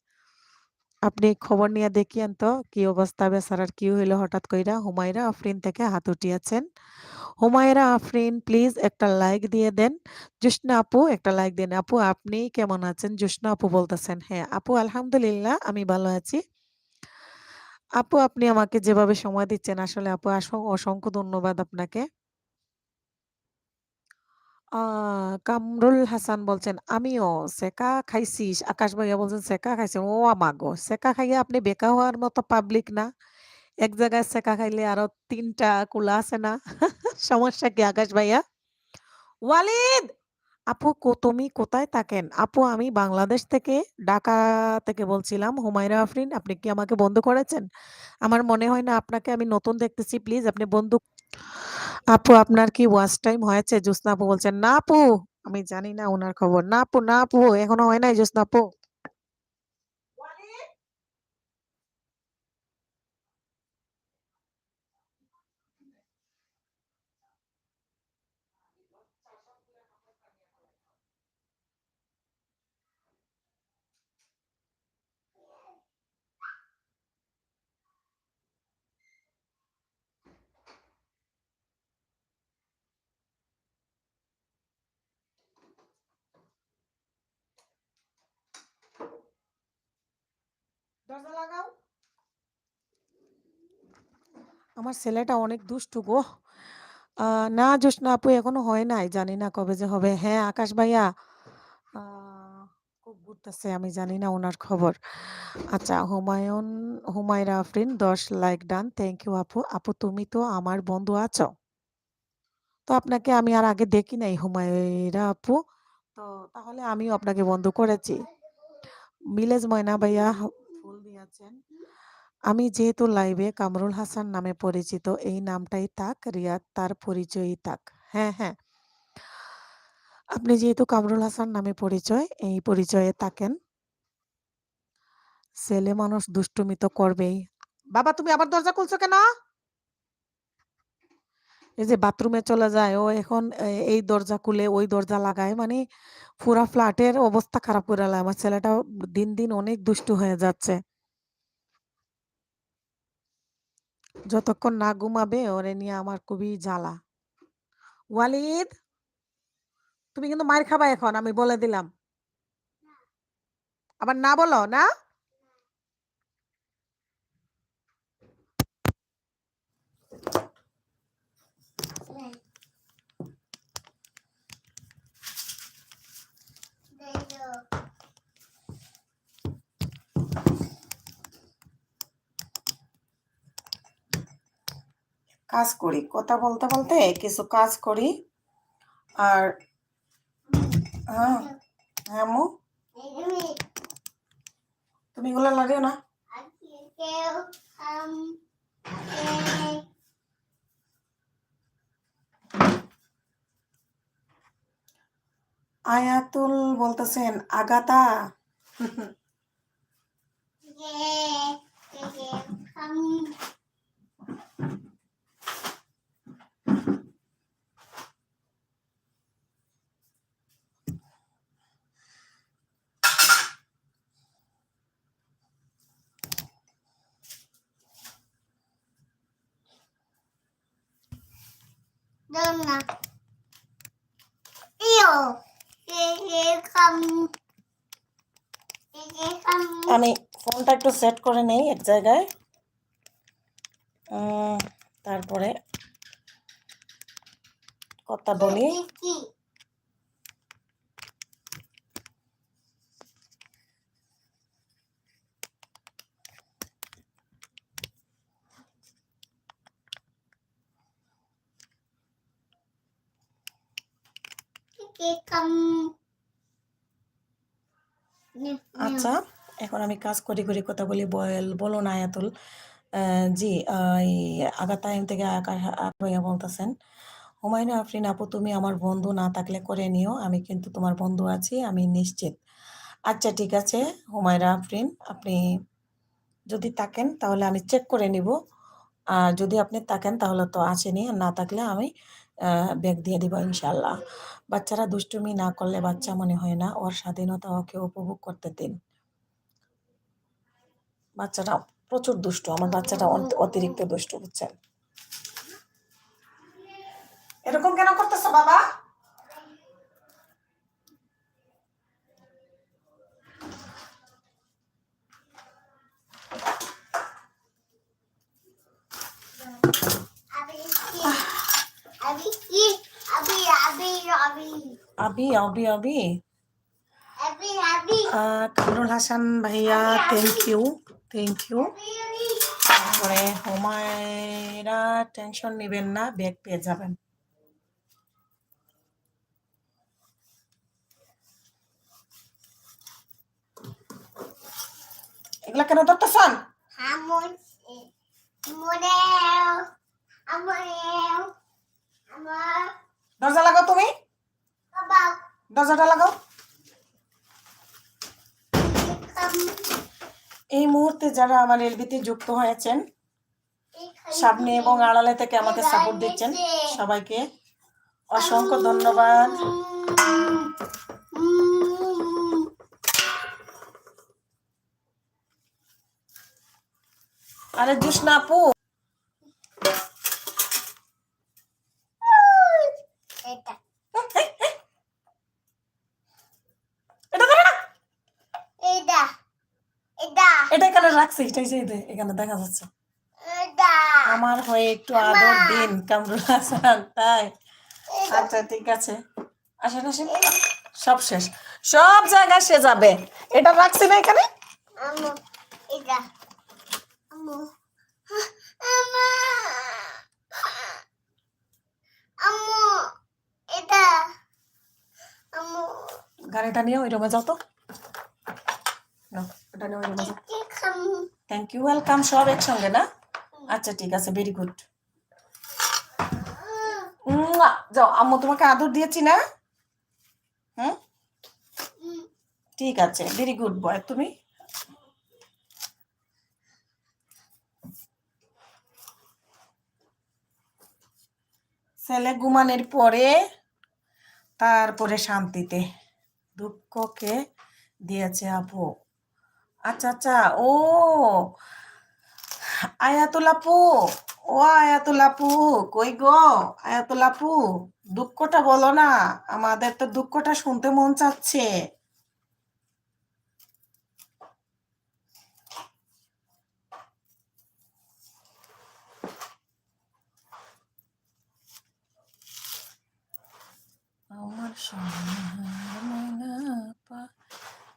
[SPEAKER 1] আপনি খবর নিয়ে দেখিয়েন তো কি অবস্থা, বেচারার কি হইলো হঠাৎ কইরা। হুমায়রা আফরিন থেকে হাত উঠিয়েছেন। হুমায়রা আফরিন প্লিজ একটা লাইক দিয়ে দেন। জোসনা আপু একটা লাইক দেন। আপু আপনি কেমন আছেন? জোসনা আপু বলতেছেন, হ্যাঁ আপু আলহামদুলিল্লাহ আমি ভালো আছি। আপু আপনি আমাকে যেভাবে সময় দিচ্ছেন, আসলে আপু অসংখ্য ধন্যবাদ আপনাকে। আ কামরুল হাসান বলছেন, আমিও সেকা খাইছিস। আকাশ ভাইয়া বলছেন সেকা খাইছেন। ও আমাগো! সেকা খাইয়া আপনি বেকা হওয়ার মতো পাবলিক না। এক জায়গায় সেকা খাইলে আরো ৩ টা কুলা আছে না? সমস্যা কি আকাশ ভাইয়া? ওয়ালিদ! আপু তুমি কোথায় থাকেন? আপু আমি বাংলাদেশ থেকে, ঢাকা থেকে বলছিলাম। হুমায়রা আফরিন, আপনি কি আমাকে বন্ধ করেছেন? আমার মনে হয় না, আপনাকে আমি নতুন দেখতেছি। প্লিজ আপনি বন্ধু। আপু আপনার কি ওয়াচ টাইম হয়েছে? জোসনা আপু বলছেন, না আপু আমি জানি না উনার খবর। না আপু, না আপু এখনো হয় নাই জোসনা আপু। দরজা লাগাও। আমার ছেলেটা অনেক দুষ্টু গো। না জোসনা আপু এখনো হয় নাই, জানি না কবে যে হবে। হ্যাঁ আকাশ ভাইয়া খুব ঘুরতেছে, আমি জানি না ওনার খবর। আচ্ছা Humaira Afrin 10 like done, thank you আপু। আপু তুমি তো আমার বন্ধু আছো, তো আপনাকে আমি আর আগে দেখি নাই হুমায়রা আপু, তো তাহলে আমিও আপনাকে বন্ধু করেছি। মিলেজ ময়না ভাইয়া ফুল দিয়েছেন। আমি যেহেতু লাইভে কামরুল হাসান নামে পরিচিত, এই নামটাই থাক, রিয়াদ তার পরিচয়ই থাক। হ্যাঁ হ্যাঁ, আপনি যেহেতু কামরুল হাসান নামে পরিচয়, এই পরিচয়ে থাকেন। ছেলে মানুষ দুষ্টুমি তো করবেই। বাবা তুমি আবার দরজা খুলছো কেন? এই যে বাথরুমে চলে যায় ও এখন, এই দরজা খুলে ওই দরজা লাগায়, মানে পুরা ফ্ল্যাটের অবস্থা খারাপ করে দেয়। আমার ছেলেটা দিন দিন অনেক দুষ্টু হয়ে যাচ্ছে। যতক্ষণ না ঘুমাবে ওরে নিয়ে আমার খুবই জ্বালা। ওয়ালিদ তুমি কিন্তু মার খাবা এখন, আমি বলে দিলাম। আবার না বলো না। কাজ করি, কথা বলতে বলতে কিছু কাজ করি। আর হ্যাঁ হ্যাঁ আম্মু, তুমি এগুলো লাগিও না। আয়াতুল বলতেছেন আগাতা। আমি ফোনটা একটু সেট করে নেই এক জায়গায়, তারপরে কথা বলি। আচ্ছা এখন আমি কাজ করি করি কথা বলি। বলো না আয়াতুল। জি, এই আগাতা টাইম থেকে আকাশ ভাইয়া বলতেছেন, হুমায়ুন আফরিন আপু তুমি আমার বন্ধু না থাকলে করে নিও, আমি কিন্তু তোমার বন্ধু আছি, আমি নিশ্চিত। আচ্ছা ঠিক আছে হুমায়রা আফরিন, আপনি যদি থাকেন তাহলে আমি চেক করে নিব। আর যদি আপনি থাকেন তাহলে তো আসেনি, আর না থাকলে আমি ব্যাগ দিয়ে দিব ইনশাল্লাহ। বাচ্চারা দুষ্টুমি না করলে বাচ্চা মনে হয় না, ওর স্বাধীনতা ওকে উপভোগ করতে দিন। বাচ্চাটা প্রচুর দুষ্টু, আমার বাচ্চাটা অতিরিক্ত দুষ্টু, বুঝছেন? এরকম কেন করতেছো বাবা? আবি আবি আবি কামরুল হাসান ভাইয়া থ্যাংক ইউ, থ্যাংক ইউ। তারপরে হুমায়রা টেনশন নেবেন না, ব্যাগ পেয়ে যাবেন। এগুলা কেন ধরতেছেন? দরজা লাগাও তুমি, দরজাটা লাগাও। এই মুহূর্তে যারা আমার এলবিতে যুক্ত হয়েছেন, সামনে এবং আড়ালে থেকে আমাকে সাপোর্ট দিচ্ছেন, সবাইকে অসংখ্য ধন্যবাদ। আরে জুসনা আপু, এটা এখানে রাখছি, এটাই যে এখানে দেখা যাচ্ছে। আমার হয়ে একটু আদর দিন কামরুল হাসান, তাই? আচ্ছা ঠিক আছে, আসেন আসেন। সব শেষ, সব জায়গায় সে যাবে। এটা রাখছি না এখানে। গাড়িটা নিয়ে ওই রুমে যাও তো। এটা নিয়ে ওই রুমে যাও। থ্যাংক ইউ, ওয়েলকাম, সব একসঙ্গে না? আচ্ছা ঠিক আছে, ভেরি গুড। যাও, আম্মু তোমাকে আদর দিয়েছি না? হুম, ঠিক আছে, ভেরি গুড বয় তুমি। ছেলে ঘুমানোর পরে তারপরে শান্তিতে দুঃখকে দিয়েছে আপু। আচ্ছা আচ্ছা, ও আয়াতুল আপু, ও আয়াতুল আপু, কই গো আয়াতুল আপু, দুঃখটা বলো না, আমাদের তো দুঃখটা শুনতে মন চাচ্ছে। আমার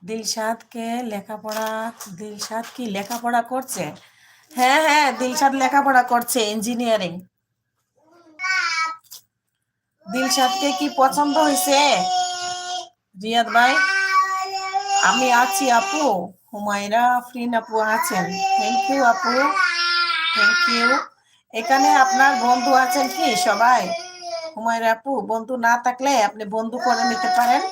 [SPEAKER 1] দিলশাদকে লেখাপড়া, দিলশাদ কি লেখাপড়া করছে? হ্যাঁ হ্যাঁ, দিলশাদ লেখাপড়া করছে ইঞ্জিনিয়ারিং। দিলশাদকে কি পছন্দ হয়েছে রিয়াদ ভাই? আমি আছি আপু, হুমায়রা আফরিন আপু আছেন। থ্যাংক ইউ আপু, থ্যাংক ইউ। এখানে আপনার বন্ধু আছেন কি সবাই? হুমায়রা আপু, বন্ধু না থাকলে আপনি বন্ধু করে নিতে পারেন।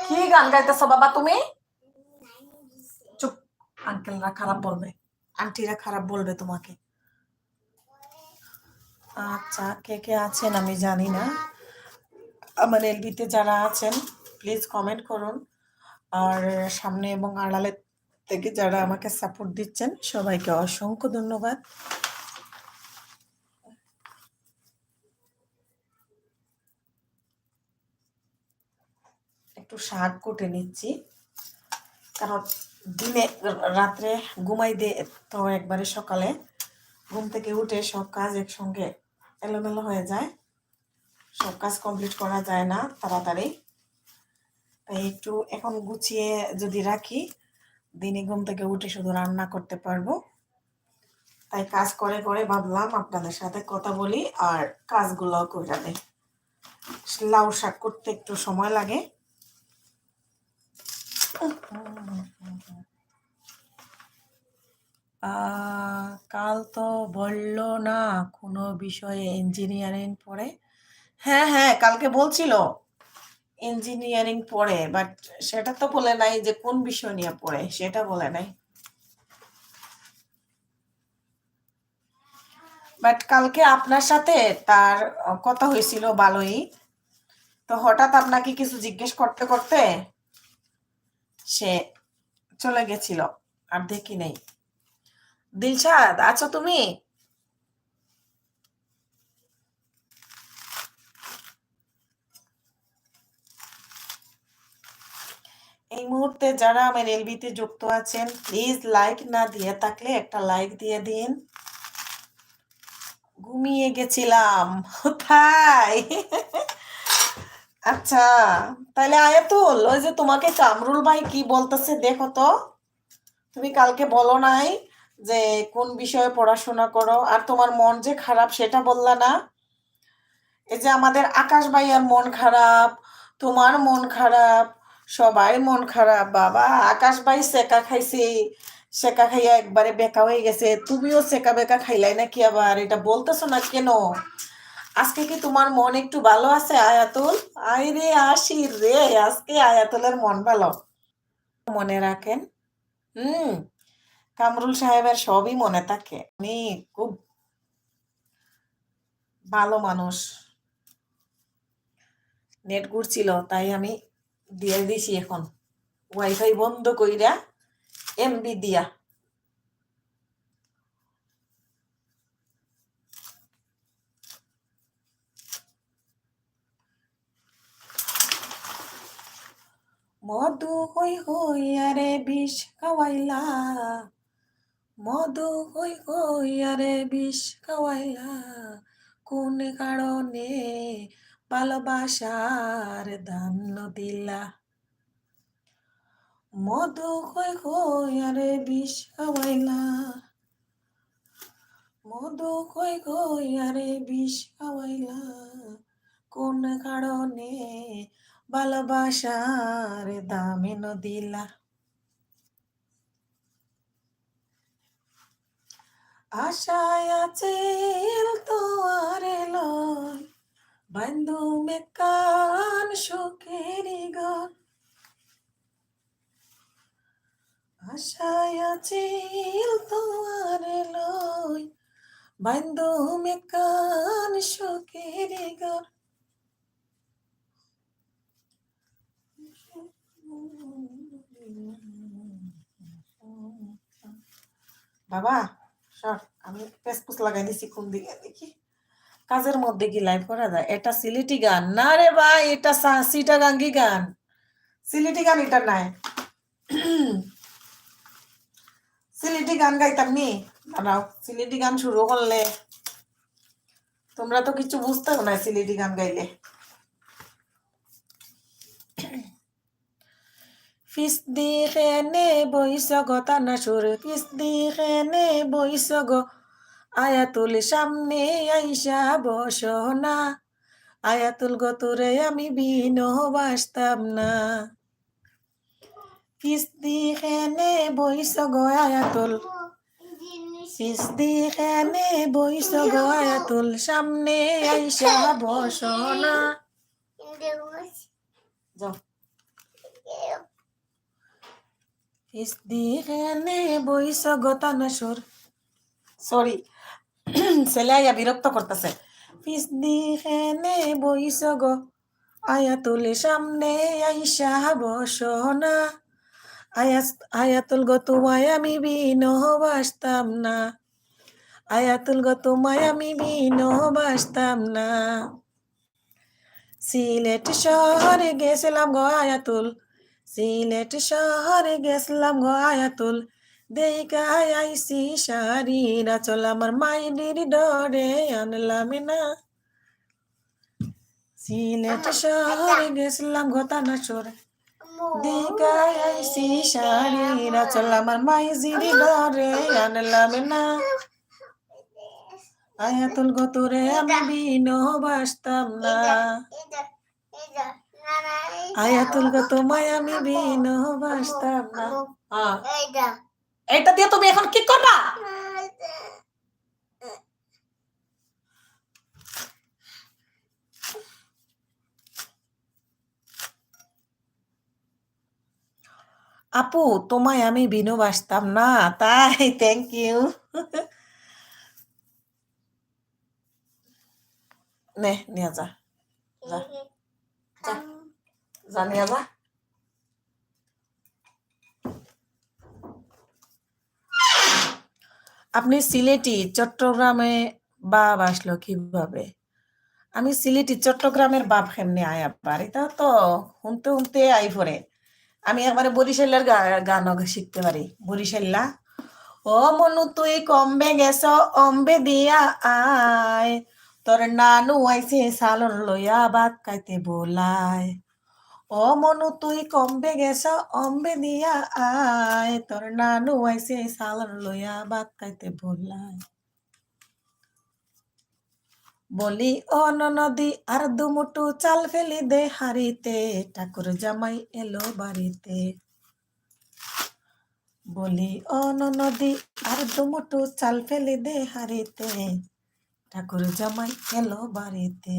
[SPEAKER 1] কি গান গাইতেছো বাবা তুমি? চুপ, আঙ্কেলরা খারাপ বলবে, আন্টিরা খারাপ বলবে তোমাকে। আচ্ছা, কে কে আছেন আমি জানি না। আমার এলবিতে যারা আছেন প্লিজ কমেন্ট করুন। আর সামনে এবং আড়ালে থেকে যারা আমাকে সাপোর্ট দিচ্ছেন সবাইকে অসংখ্য ধন্যবাদ। একটু শাক কুটে নিচ্ছি, কারণ দিনে রাত্রে ঘুমাই দিয়ে তো একবারে সকালে ঘুম থেকে উঠে সব কাজ একসঙ্গে এলোমেলো হয়ে যায়, সব কাজ কমপ্লিট করা যায় না তাড়াতাড়ি। তাই একটু এখন গুছিয়ে যদি রাখি, দিনে ঘুম থেকে উঠে শুধু রান্না করতে পারবো। তাই কাজ করে করে ভাবলাম আপনাদের সাথে কথা বলি আর কাজগুলো করে দেয়। লাউ শাক করতে একটু সময় লাগে। কাল তো বললো না কোনো বিষয়ে ইঞ্জিনিয়ারিং পড়ে। হ্যাঁ হ্যাঁ, কালকে বলছিল ইঞ্জিনিয়ারিং পড়ে, বাট সেটা তো বলে নাই যে কোন বিষয় নিয়ে পড়ে, সেটা বলে নাই। বাট কালকে আপনার সাথে তার কথা হয়েছিল ভালোই, তো হঠাৎ আপনাকে কিছু জিজ্ঞেস করতে করতে সে চলে গেছিল, আর দেখি নাই। দিলশাদ আছো তুমি? এই মুহূর্তে যারা আমার এলবিতে যুক্ত আছেন প্লিজ লাইক না দিয়ে থাকলে একটা লাইক দিয়ে দিন। ঘুমিয়ে গেছিলাম তাই? আচ্ছা, তাহলে আয়াতুল, ওই যে তোমাকে কামরুল ভাই কি বলতেছে দেখো তো। তুমি কালকে বলো নাই যে কোন বিষয়ে পড়াশোনা করো, আর তোমার মন যে খারাপ সেটা বললা না। এই যে আমাদের আকাশ ভাইয়ার মন খারাপ, তোমার মন খারাপ, সবাই মন খারাপ বাবা। আকাশ ভাই সেকা খাইছে, সেকা খাইয়া একবারে বেকা হয়ে গেছে, তুমিও সেকা বেকা খাইলাই নাকি আবার? এটা বলতেছো না কেন? আজকে কি তোমার মন একটু ভালো আছে আয়াতুল? আই রে আসি রে, আজকে আয়াতুলের মন ভালো। মনে রাখেন, হুম, কামরুল সাহেবের সবই মনে থাকে, উনি খুব ভালো মানুষ। নেট ঘুরছিল তাই আমি দিয়ে দিছি এখন, ওয়াইফাই বন্ধ কইরা এমবি দিয়া। মধু হই হই আরে বিষ খাওয়াইলা, মধু হই হই আরে বিষ খাওয়াইলা, কোন কারণে ভালোবাসার দাম দিলা। মধু হই হই আরে বিষ খাওয়াইলা, মধু হই হই আরে বিষ খাওয়াইলা, কোন কারণে ভালোবাসার দামে দিলা। আশায় আছে তোয়ারে লয়, বন্ধু মেকান সুখেরি ঘর। আশায় আছে তোয়ারে লয়, বন্ধু মেকান সুখেরি ঘর। বাবা সর, আমি ফেসপুস লাগাই দিছি কোন দিকে দেখি, কাজের মধ্যে কি লাইভ করা যায়? এটা সিলেটি গান না রে ভাই, এটা সিটাগাঙ্গি গান, সিলেটি গান এটা নাই। সিলেটি গান গাইতাম নি, দাঁড়াও, সিলেটি গান শুরু করলে তোমরা তো কিছু বুঝতেও না সিলেটি গান গাইলে। ফিস দিখেনে বইস গো তানা সুর, ফিস দিখেনে বইস গো, আয়াতুল সামনে আইসা বসনা, আয়াতুল গো তোরে আমি বিনবাসতাম না। ফিস দিখেনে বইস গো আয়াতুল, ফিস দিখেনে বইস গো আয়াতুল সামনে আইসা বসনা। যাও। ফিস দিখেনে বইস গো তানা সুর, সরি ছেলে আইয়া বিরক্ত করতেছে। ফিস দিখেনে বইস গো আয়াতুল সামনে আইসা বসনা, আয়াতুল গো তোমায় আমি বিনবাসতাম না, আয়াতুল গো তোমায় আমি বিনবাসতাম না। সিলেট শহরে গেছিলাম গো আয়াতুল, সিলেট শহরে গেছিলাম গো আয়াতুল, দেখা আইসি শাড়ি নাচল আমার মাইডির ডরে আনলাম না। সিলেট শহরে গেছিলাম গো তানাসুর, দেখা আইসি শাড়ি নাচল আমার মাইজির ডরে আনলাম না। আয়াতুল গো তোরে আমি বিনবাসতাম না, আয়াতুল গো তোমায় আমি বিনবাসতাম না। এইটা দিয়ে তুমি এখন কি করবা? আপু তোমায় আমি বিনবাসতাম না, তাই থ্যাংক ইউ। নে নিয়ে যা, যা যা যা নিয়ে যা। আপনি সিলেটি, চট্টগ্রামে বাপ আসলো কিভাবে? আমি সিলেটি চট্টগ্রামের বাপ কেমনে আয়া পার, এটা তো শুনতে শুনতে আই পরে। আমি একবারে বরিশালের গানও শিখতে পারি। বরিশাল্লা, ও মনু তুই কমবে গেছ অম্বে দিয়া আয়, তোর নানু আইছে সালন লইয়া ভাত খাইতে বোলায়। ও মনু তুই কমবে গেছ অম্বে দিয়া আয়, তোর নানু আইছে সালন লইয়া ভাত খাইতে বোলায়। বলি ও নদী আর দুমুটু চাল ফেলি দে হারিতে, ঠাকুর জামাই এলো বাড়িতে। বলি ও নদী আর দুমুটু চাল ফেলি দে হারিতে, ঠাকুর জামাই এলো বাড়িতে।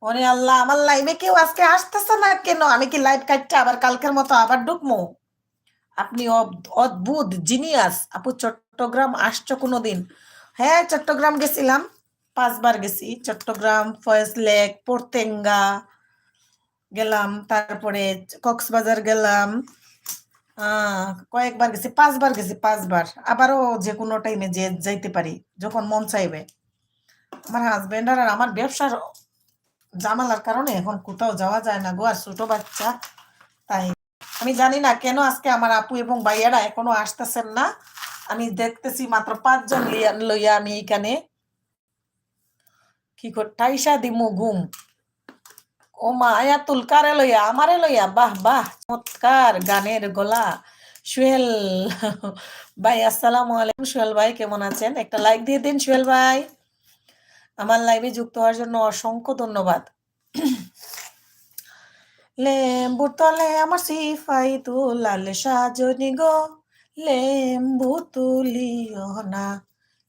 [SPEAKER 1] ওরে আল্লাহ, আমার লাইভে কেউ আজকে আসতেছে না কেন? আমি কি লাইভ কাটতে আবার কালকের মতো আবার ঢুকবো? আপনি অদ্ভুত জিনিয়াস। আপু চট্টগ্রাম আসছো কোনোদিন? হ্যাঁ চট্টগ্রাম গেছিলাম, 5 বার গেছি। চট্টগ্রাম, ফয়েজ লেক, পোর্তেঙ্গা গেলাম, তারপরে কক্সবাজার গেলাম, কয়েকবার গেছি, 5 বার গেছি, 5 বার। আবারও যে কোনো টাইমে যাইতে পারি যখন মন চাইবে। আমার হাজবেন্ড আর আমার ব্যবসার জামালার কারণে এখন কোথাও যাওয়া যায় না গো, আর ছোট বাচ্চা, তাই আমি জানি না কেন আজকে আমার আপু এবং ভাইয়ারা এখনো আসতেছেন না। আমি দেখতেছি মাত্র 5 জন লইয়া আমি এখানে কি করতাইসা দিমু ঘুম। ও মা আয়াতুল কারে লইয়া আমারে লইয়া, বাহ বাহ চমৎকার গানের গলা। সুহেল ভাই আসসালামু আলাইকুম। সুহেল ভাই কেমন আছেন? একটা লাইক দিয়ে দিন সুহেল ভাই। আমার লাইভে যুক্ত হওয়ার জন্য অসংখ্য ধন্যবাদ। লেম্বুর তলে আমার সিফাই লাল সাজনি গো, লেম্বু তুলিও না।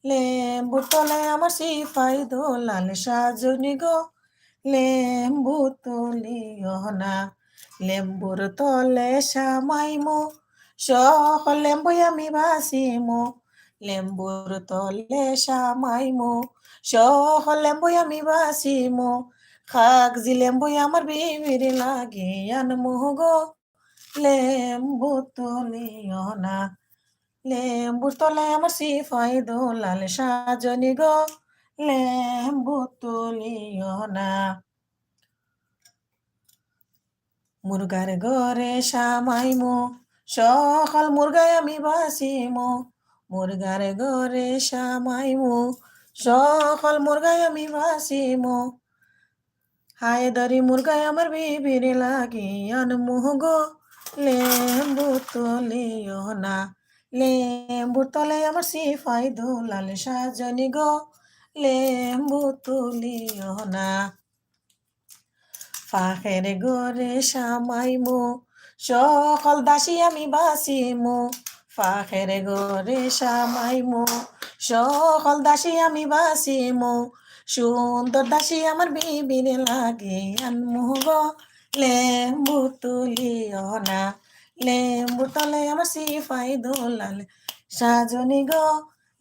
[SPEAKER 1] লেম্বুর তলে আমার সিফাই লাল সাজনি গো, লেম্বু তুলিও না। লেম্বুর তলে সামাইমু সহ লেম্বু আমি বাসিমু। লেম্বুর তলে সামাইমু সহ লেম্বু আমি বাসিমু। খাক জি লেম্বু আমার বিবির লাগে আনমু গো, লেম্বু তুলিও না। লেম্বুর তলে আমার সিফাই লাল সাজনি গো, লেম্বু তুলিও না। মুরগার ঘরে সামাইমু সকল মুরগায় আমি বাসিমু। মুরগার ঘরে সামাইমু সকল মুরগায় আমি বাসিমু। হায়দারি মুরগায় আমার বিবির লাগি আনমু গো, লেম্বু তুলিও না। লেম্বুর তলে আমার সিফাই লাল সাজনি গো, লেম্বু তুলিও না। ফাঁকের ঘরে সামাইমু সকল দাসী আমি বাসিমু। ফাঁকের ঘরে সামাইমু সকল দাসী আমি বাসিমু। সুন্দর দাসী আমার বিবির লাগে আনমু গো, লেম্বু তুলিও না। লেম্বু তলে আমার সিফাই লাল সাজনি গো,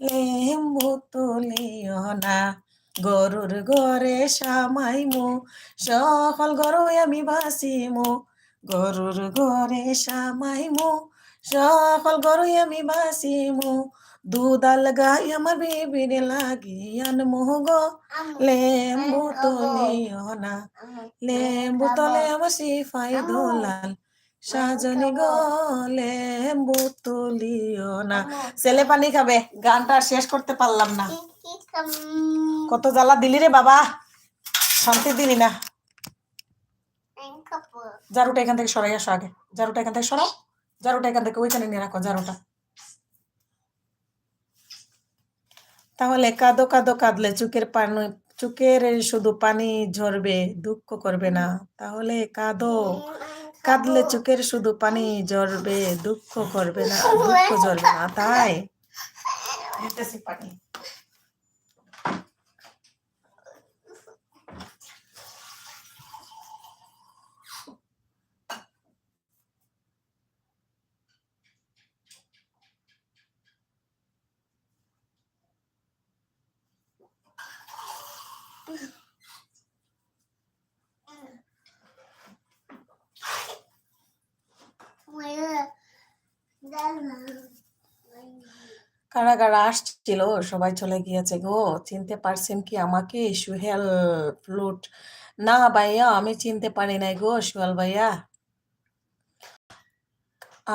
[SPEAKER 1] লেম্বু তুলিও না। গরুর ঘরে সামাইমু সকল গরু আমি বাসিমু। গরুর ঘরে সামাইমু সকল গরু আমি বাসিমু। দুধাল গাই আমার বিবির লাগি আনমু গো, লেম্বু তুলিও না। লেম্বু তলে আমার সিফাই লাল সাজনি গো, লেম্বু তুলিও না। ছেলে পানি খাবে, গানটা শেষ করতে পারলাম না। কত জ্বালা দিলি রে বাবা, শান্তি দিলি না। জারুটা এখান থেকে সরাই আসো আগে, জারুটা এখান থেকে সরাও, জারুটা এখান থেকে ওইখানে নিয়ে রাখো জারুটা। তাহলে কাঁদো কাঁদো কাঁদলে চোখের শুধু পানি ঝরবে, দুঃখ করবে না। তাহলে কাঁদো কাঁদলে চোখের শুধু পানি ঝরবে, দুঃখ করবে না, দুঃখ ঝরবে না। তাই দিতেছি পানি। কারা কারা আসছিল, সবাই চলে গিয়েছে গো। চিনতে পারছেন কি আমাকে? সুহেল ফ্লুট? না ভাইয়া, আমি চিনতে পারি নাই গো সুহেল ভাইয়া।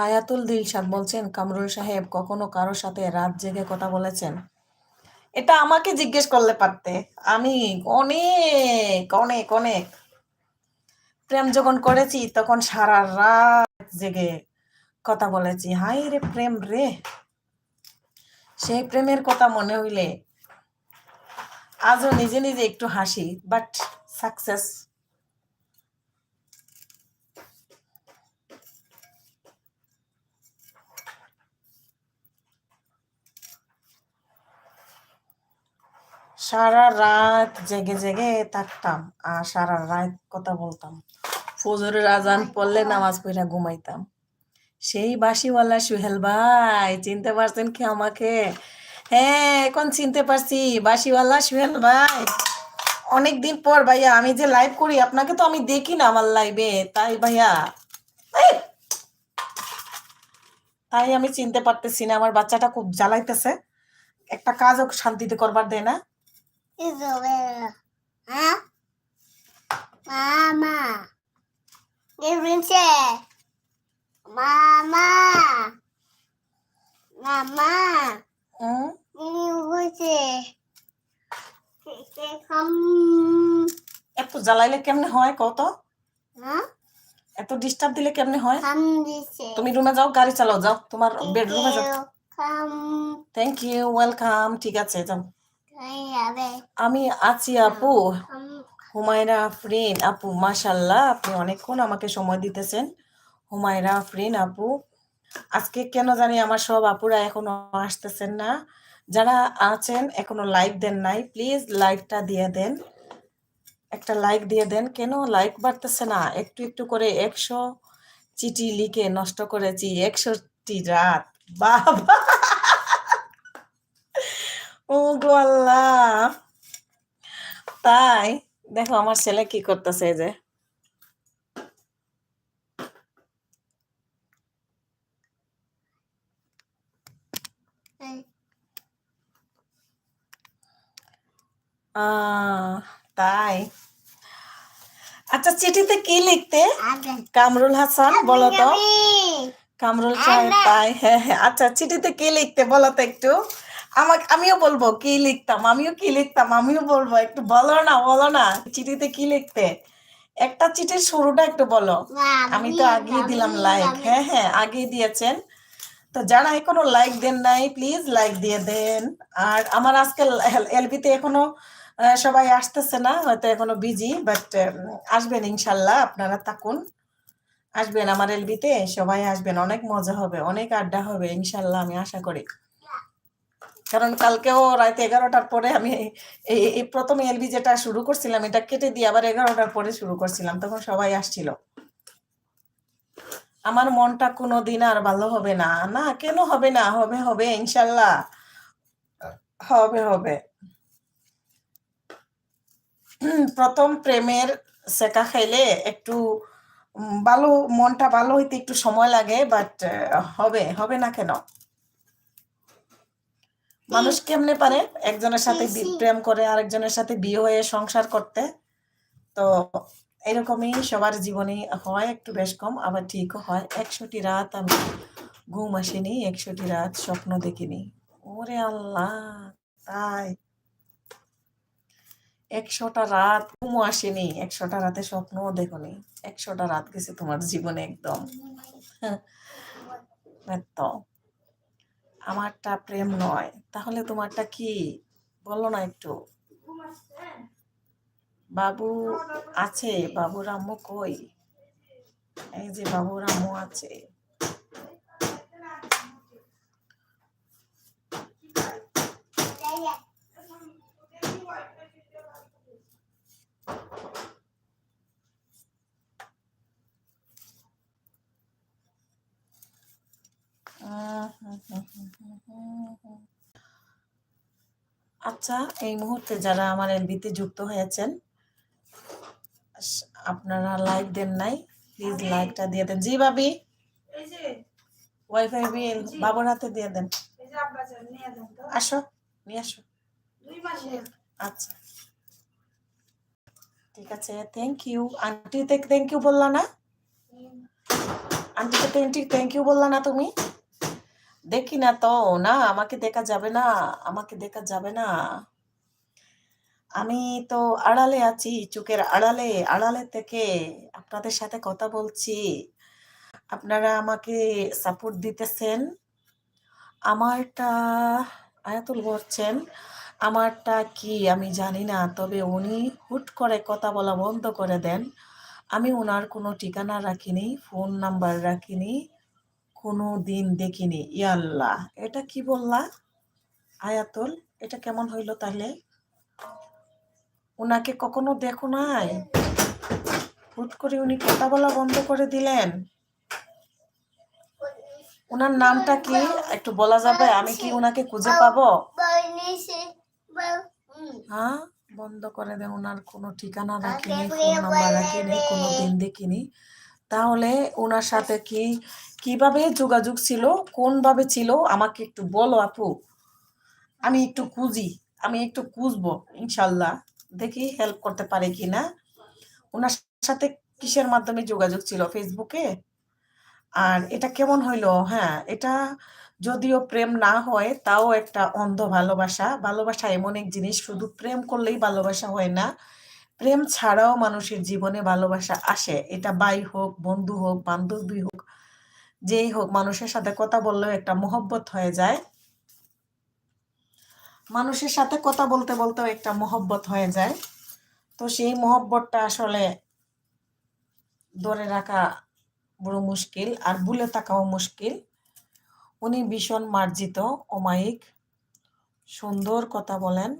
[SPEAKER 1] আয়াতুল দিলশাদ বলছেন, কামরুল সাহেব কখনো কারোর সাথে রাত জেগে কথা বলেছেন? এটা আমাকে জিজ্ঞেস করলে পারতে। আমি অনেক অনেক অনেক প্রেম যখন করেছি তখন সারা রাত জেগে কথা বলেছি। হাই রে প্রেম রে, সেই প্রেমের কথা মনে হইলে আজও নিজে নিজে একটু হাসি, বাট সাকসেস। সারা রাত জেগে জেগে থাকতাম আর সারা রাত কথা বলতাম। ফজরের আজান পড়লে নামাজ পড়া ঘুমাইতাম। সেই বাঁশিওয়ালা সুহেল ভাই, চিনতে পারছেন কি আমাকে? হ্যাঁ, এখন চিনতে পারছি, বাঁশিওয়ালা সুহেল ভাই। অনেকদিন পর ভাইয়া, আমি যে লাইভ করি আপনাকে তো আমি দেখি না আমার লাইভে, তাই ভাইয়া তাই আমি চিনতে পারতেছি না। আমার বাচ্চাটা খুব জ্বালাইতেছে, একটা কাজও শান্তিতে করবার দেয় না।
[SPEAKER 2] Mama. Dirinse. Mama. Mama.
[SPEAKER 1] হুম
[SPEAKER 2] Ini buse. Kamu.
[SPEAKER 1] এত জ্বালাইলে কেমনে হয় কত?
[SPEAKER 2] Hah?
[SPEAKER 1] এত ডিস্টার্ব দিলে কেমনে হয়?
[SPEAKER 2] Kamu dise.
[SPEAKER 1] তুমি রুমে যাও, গাড়ি চালাও, যাও তোমার বেডরুমে যাও।
[SPEAKER 2] Kamu.
[SPEAKER 1] Thank you, welcome. ঠিক আছে, যাও।
[SPEAKER 2] Kayak be.
[SPEAKER 1] আমি আছি আপু।
[SPEAKER 2] Kamu.
[SPEAKER 1] হুমায়রা আফরিন আপু, মাশাল্লাহ, আপনি অনেকক্ষণ আমাকে সময় দিতেছেন। হুমায়রা আফরিন আপু, আজকে কেন জানি আমার সব আপুরা এখনো আসতেছেন না। যারা আছেন এখনো লাইক দেন নাই, প্লিজ লাইকটা দিয়ে দেন, একটা লাইক দিয়ে দেন। কেন লাইক বাড়তেছে না? একটু একটু করে 100 চিঠি লিখে নষ্ট করেছি 61টি রাত। বাবা, ও গো আল্লাহ! তাই দেখো আমার ছেলে কি করতেছে, এই যে তাই। আচ্ছা, চিঠিতে কি লিখতে?
[SPEAKER 2] Ada.
[SPEAKER 1] কামরুল হাসান, বলো তো। কামরুল সাহেব, তাই? হ্যাঁ হ্যাঁ, আচ্ছা, চিঠিতে কি লিখতে বলো তো একটু। আমিও বলবো কি লিখতাম, আমিও বলবো, একটু বলো না, বলো না, চিঠিতে কি লিখতে? একটা চিঠির শুরুটা একটু বলো। আমি তো আগেই দিলাম লাইক। হ্যাঁ হ্যাঁ, আগেই দিয়েছেন। তো যারা এখনো লাইক দেন নাই, প্লিজ লাইক দিয়ে দেন। আর আমার আজকে এলবিতে এখনো সবাই আসতেছে না, হয়তো এখনো বিজি, বাট আসবেন ইনশাল্লাহ, আপনারা থাকুন, আসবেন আমার এলবিতে, সবাই আসবেন, অনেক মজা হবে, অনেক আড্ডা হবে ইনশাল্লাহ, আমি আশা করি। কারণ কালকেও রাত 11টার পরে আমি এই প্রথম এলবি যেটা শুরু করছিলাম, এটা কেটে দিয়ে আবার 11টার পরে শুরু করছিলাম, তখন সবাই আসছিল। আমার মনটা কোনোদিন আর ভালো হবে না। না, কেন হবে না? হবে হবে ইনশাল্লাহ, হবে হবে। প্রথম প্রেমের সেকা খাইলে একটু ভালো, মনটা ভালো হইতে একটু সময় লাগে, বাট হবে, হবে না কেন? মানুষ কেমনে পারে একজনের সাথে প্রেম করে আরেকজনের সাথে বিয়ে হয়ে সংসার করতে? তো এরকমই সবার জীবনে হয়, একটু বেশ কম, আবার ঠিকও হয়। 100টি রাত আমি ঘুম আসেনি, 100টি রাত স্বপ্ন দেখিনি। ওরে আল্লাহ! তাই 100টা রাত ঘুমও আসেনি, 100টা রাতে স্বপ্নও দেখোনি, 100টা রাত গেছে তোমার জীবনে একদম। তো আমারটা প্রেম নয়, তাহলে তোমারটা কি? বলো না একটু। বাবু আছে? বাবুর আম্মু কই? এই যে বাবুর আম্মু আছে। আচ্ছা, এই মুহূর্তে যারা আমার এলবিতে যুক্ত হয়েছেন, আপনারা লাইক দেন নাই, প্লিজ লাইকটা দিয়ে দেন। জি ভাবি, ওয়াইফাই বিল বাবুর হাতে দিয়ে দেন। আসো, নিয়ে আসো। আচ্ছা, ঠিক আছে, thank you. Aunty thank you বললা না? আন্টিকে থ্যাংক ইউ বললা না তুমি? দেখি না তো, না আমাকে দেখা যাবে না, আমাকে দেখা যাবে না। আমি তো আড়ালে আছি, চোখের আড়ালে, আড়ালে থেকে আপনাদের সাথে কথা বলছি। আপনারা আমাকে সাপোর্ট দিতেছেন। আমারটা আয়াতুল বলছেন, আমারটা কি আমি জানি না, তবে উনি হুট করে কথা বলা বন্ধ করে দেন। আমি ওনার কোনো ঠিকানা রাখিনি, ফোন নাম্বার রাখিনি, কোনো দিন দেখিনি। ইয়াল্লাহ, এটা কি বললা আয়াতুল? এটা কেমন হইল তাহলে? ওনাকে কখনো দেখো নাই, হুট করে উনি কথা বলা বন্ধ করে দিলেন। ওনার নামটা কি একটু বলা যাবে? আমি কি ওনাকে খুঁজে পাবো? হ্যাঁ, বন্ধ করে দেন, ওনার কোনো ঠিকানা রাখিনি, ফোন নাম্বার রাখিনি, কোনো দিন দেখিনি। তাহলে ওনার সাথে কিভাবে যোগাযোগ ছিল, কোনভাবে ছিল, আমাকে একটু বলো আপু। আমি একটু খুঁজি, আমি একটু খুঁজবো ইনশাল্লাহ, দেখি হেল্প করতে পারে কিনা। ওনার সাথে কিসের মাধ্যমে যোগাযোগ ছিল? ফেসবুকে? আর এটা কেমন হইলো? হ্যাঁ, এটা যদিও প্রেম না হয় তাও একটা অন্ধ ভালোবাসা। ভালোবাসা এমন এক জিনিস শুধু প্রেম করলেই ভালোবাসা হয় না। প্রেম ছাড়াও মানুষের জীবনে ভালোবাসা আসে। এটা ভাই হোক, বন্ধু হোক, বান্ধবী হোক, যেই হোক মানুষের সাথে কথা বললেও একটা মহব্বত হয়ে যায়। মানুষের সাথে কথা বলতে বলতেও একটা মহব্বত হয়ে যায়। তো সেই মহব্বতটা আসলে ধরে রাখা বড় মুশকিল আর ভুলে থাকাও মুশকিল। উনি ভীষণ মার্জিত, অমায়িক, সুন্দর কথা বলেন।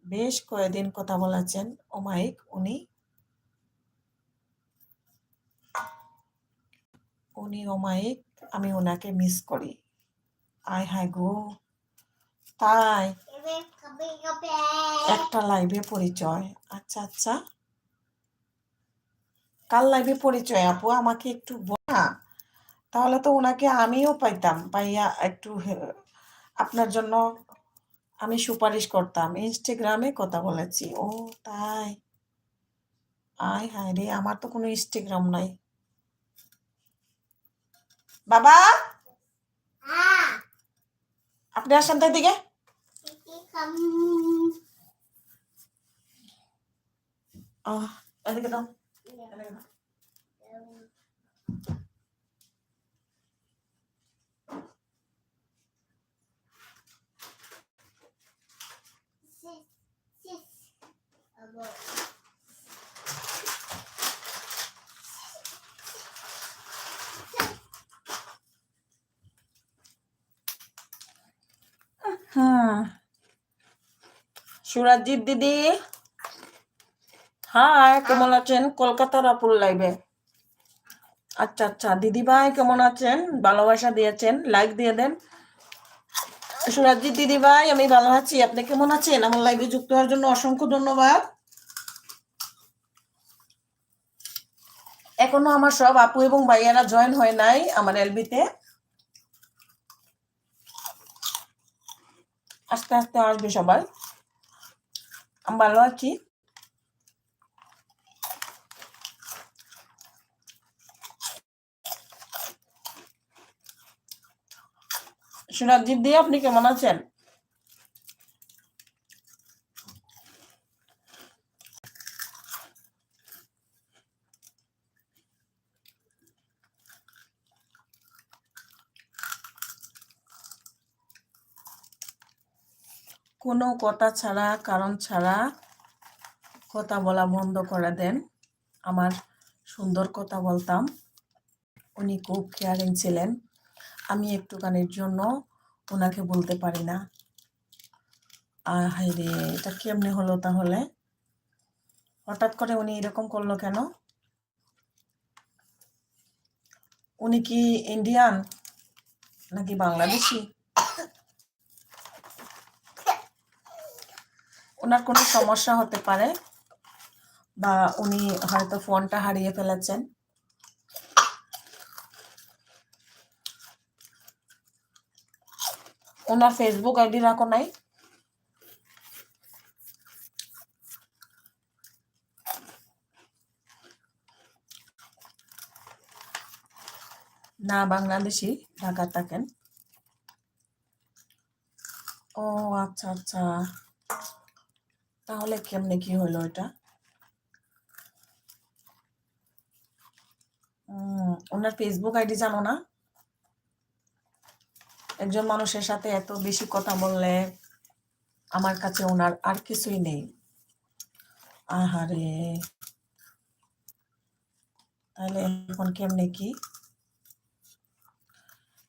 [SPEAKER 1] বেশ কয়েকদিন কথা বলেছেন অমায়িক উনি। উনি অমায়িক, আমি ওনাকে মিস করি। আয় হায় গো! তাই একটা লাইভে পরিচয়। আচ্ছা আচ্ছা, কার লাইভে পরিচয় আপু? আমাকে একটু বলা, তাহলে তো ওনাকে আমিও পাইতাম, পাইয়া একটু আপনার জন্য আমি সুপারিশ করতাম। ইনস্টাগ্রামে কথা বলেছি। ও তাই? আয় হায় রে, আমার তো কোনো ইনস্টাগ্রাম নাই। বাবা, আপনি আসেন তো এদিকে। এদিকে দাও। এদিকে দাও। সুরাজিৎ দিদি, হাই, কেমন আছেন? কলকাতার আপুর লাইভে। আচ্ছা আচ্ছা, দিদি ভাই কেমন আছেন? ভালোবাসা দিয়েছেন, লাইক দিয়ে দেন। সুরাজিৎ দিদি ভাই, আমি ভালো আছি, আপনি কেমন আছেন? আমার লাইভে যুক্ত হওয়ার জন্য অসংখ্য ধন্যবাদ। এখনো আমার সব আপু এবং ভাইয়ারা জয়েন হয় নাই আমার এলবিতে। আস্তে আস্তে আসবে সবাই। আমি ভালো আছি। সুরাজিৎ দি, আপনি কেমন আছেন? কোনো কথা ছাড়া, কারণ ছাড়া কথা বলা বন্ধ করে দেন। আমার সুন্দর কথা বলতাম, উনি খুব কেয়ারিং ছিলেন। আমি একটুখানির জন্য ওনাকে বলতে পারি না। হায় রে, এটা কেমনে হলো তাহলে? হঠাৎ করে উনি এরকম করলো কেন? উনি কি ইন্ডিয়ান নাকি বাংলাদেশি? ওনার কোনো সমস্যা হতে পারে, বা উনি হয়তো ফোনটা হারিয়ে ফেলেছেন। ওনার ফেসবুক আইডি রাখো নাই? না, বাংলাদেশি, ঢাকা থাকেন। ও আচ্ছা আচ্ছা, তাহলে কেমনে কি হলো এটা? ওনার ফেসবুক আইডি জানো না? একজন মানুষের সাথে এত বেশি কথা বললে আমার কাছে ওনার আর কিছুই নেই। আহারে, তাহলে এখন কেমনে কি?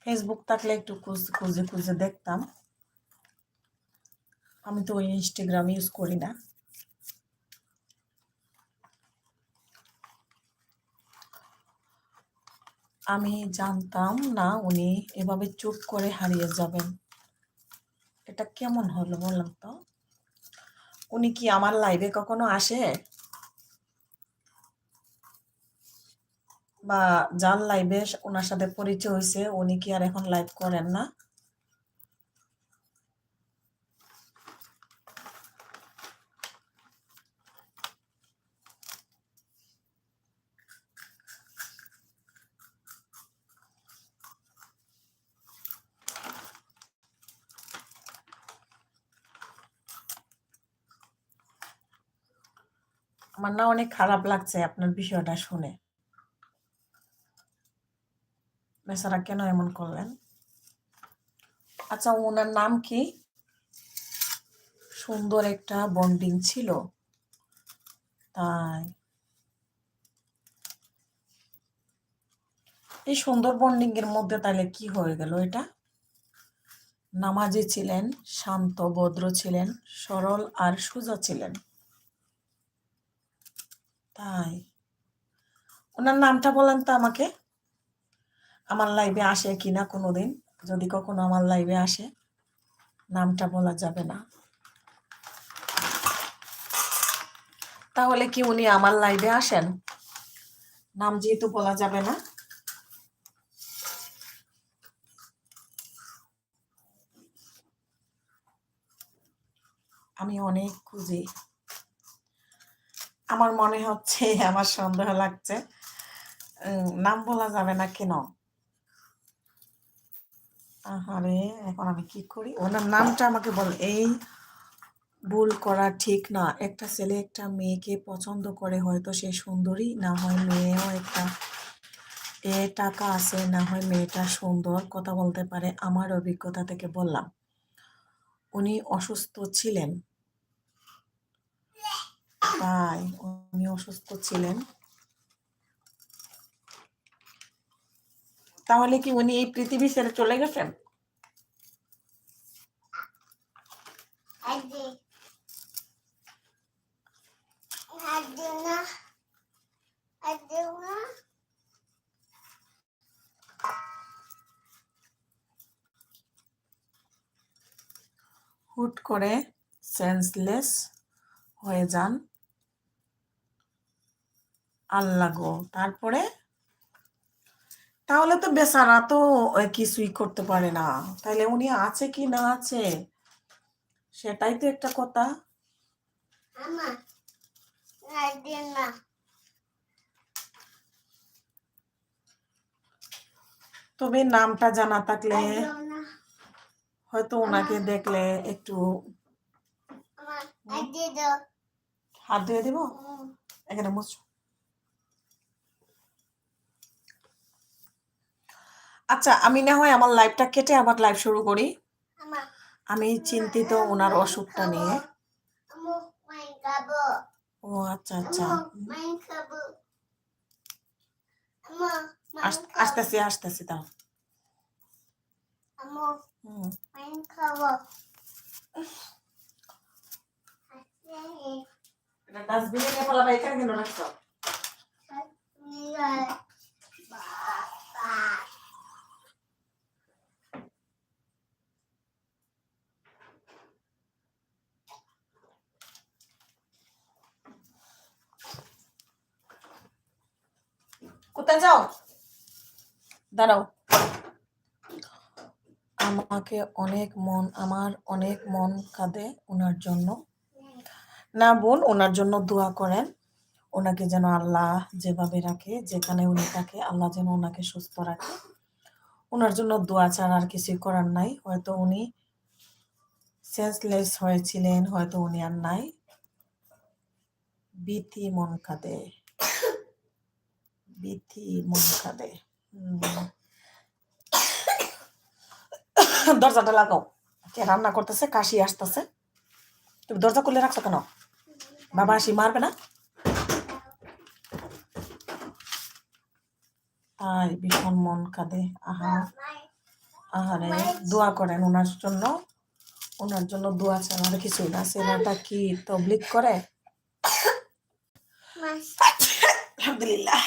[SPEAKER 1] ফেসবুক থাকলে একটু খুঁজে খুঁজে দেখতাম। আমি তো ওই ইনস্টাগ্রাম ইউজ করি না। আমি জানতাম না উনি এভাবে চুপ করে হারিয়ে যাবেন। এটা কেমন হলো বললাম তো? উনি কি আমার লাইভে কখনো আসে? বা যার লাইভে ওনার সাথে পরিচয় হয়েছে উনি কি আর এখন লাইভ করেন না? আমার না অনেক খারাপ লাগছে আপনার বিষয়টা শুনে। বেচারা কেন এমন করলেন? আচ্ছা, ওনার নাম কি? সুন্দর একটা বন্ডিং ছিল, তাই এই সুন্দর বন্ডিং এর মধ্যে তাহলে কি হয়ে গেল এটা? নামাজি ছিলেন, শান্ত ভদ্র ছিলেন, সরল আর সোজা ছিলেন, তাই ওনার নামটা বলেন তো আমাকে। আমার লাইভে আসে কিনা কোনোদিন, যদি কখনো আমার লাইভে আসে, নামটা বলা যাবে না। তাহলে কি উনি আমার লাইভে আসেন? নাম যেহেতু বলা যাবে না। আমি অনেক খুঁজি, আমার মনে হচ্ছে, আমার সন্দেহ লাগছে, নাম বলা যাবে না কেন? আহারে, এখন আমি কি করি? ওনার নামটা আমাকে বল। এই ভুল করা ঠিক না। একটা ছেলে একটা মেয়েকে পছন্দ করে, হয়তো সে সুন্দরী, না হয় মেয়েও একটা টাকা আছে, না হয় মেয়েটা সুন্দর, কথা বলতে পারে। আমার অভিজ্ঞতা থেকে বললাম, উনি অসুস্থ ছিলেন, তাই উনি অসুস্থ ছিলেন। তাহলে কি উনি এই পৃথিবী ছেড়ে চলে গেছেন?
[SPEAKER 2] Adi. Adina. Adina.
[SPEAKER 1] হুট করে সেন্সলেস হয়ে যান। আল্লাহ গো, তারপরে? তাহলে তো বেচারা তো কিছুই করতে পারে না। তাহলে উনি আছে কি না আছে, সেটাই তো একটা কথা।
[SPEAKER 2] Mama. Adina.
[SPEAKER 1] তবে নামটা জানা থাকলে
[SPEAKER 2] Adina.
[SPEAKER 1] হয়তো ওনাকে দেখলে একটু
[SPEAKER 2] Mama. Adina.
[SPEAKER 1] হাত ধুয়ে দিব। এখানে মুছ। আচ্ছা, আমি না হয় আমার লাইভটা কেটে আবার লাইভ শুরু করি।
[SPEAKER 2] Mama.
[SPEAKER 1] আমি চিন্তিত ওনার অসুখটা নিয়ে।
[SPEAKER 2] Amo, main kabo.
[SPEAKER 1] ও আচ্ছা আচ্ছা,
[SPEAKER 2] Amo, main kabo. Amo, main kabo.
[SPEAKER 1] আসতেছি আসতেছি, তাও
[SPEAKER 2] Amo, main kabo.
[SPEAKER 1] এটা ডাস্টবিনে নিয়ে ফেলাবা, এখানে কেন রাখছো? কোথায় যাও? দাঁড়াও। আমার অনেক মন কাঁদে ওনার জন্য। না বোন, ওনার জন্য দোয়া করেন। ওনাকে যেন আল্লাহ যেভাবে রাখে, যেখানে উনি থাকে, আল্লাহ যেন ওনাকে সুস্থ রাখে। ওনার জন্য দোয়া ছাড়া আর কিছুই করার নাই। হয়তো উনি সেন্সলেস হয়েছিলেন, হয়তো উনি আর নাই। বিথি মন কাঁদে, বিথি মন কাঁদে। দরজাটা লাগাও, কে রান্না করতেছে, কাশি আসতেছে। তুমি দরজা খুলে রাখছো কেন? বাবা আসি মারবে না? তাই ভীষণ মন কাঁদে। আহারে, দোয়া করেন ওনার জন্য। ওনার জন্য দোয়া ছাড়া আর কিছুই না। ছেলেটা কি তবলিগ করে? আলহামদুলিল্লাহ।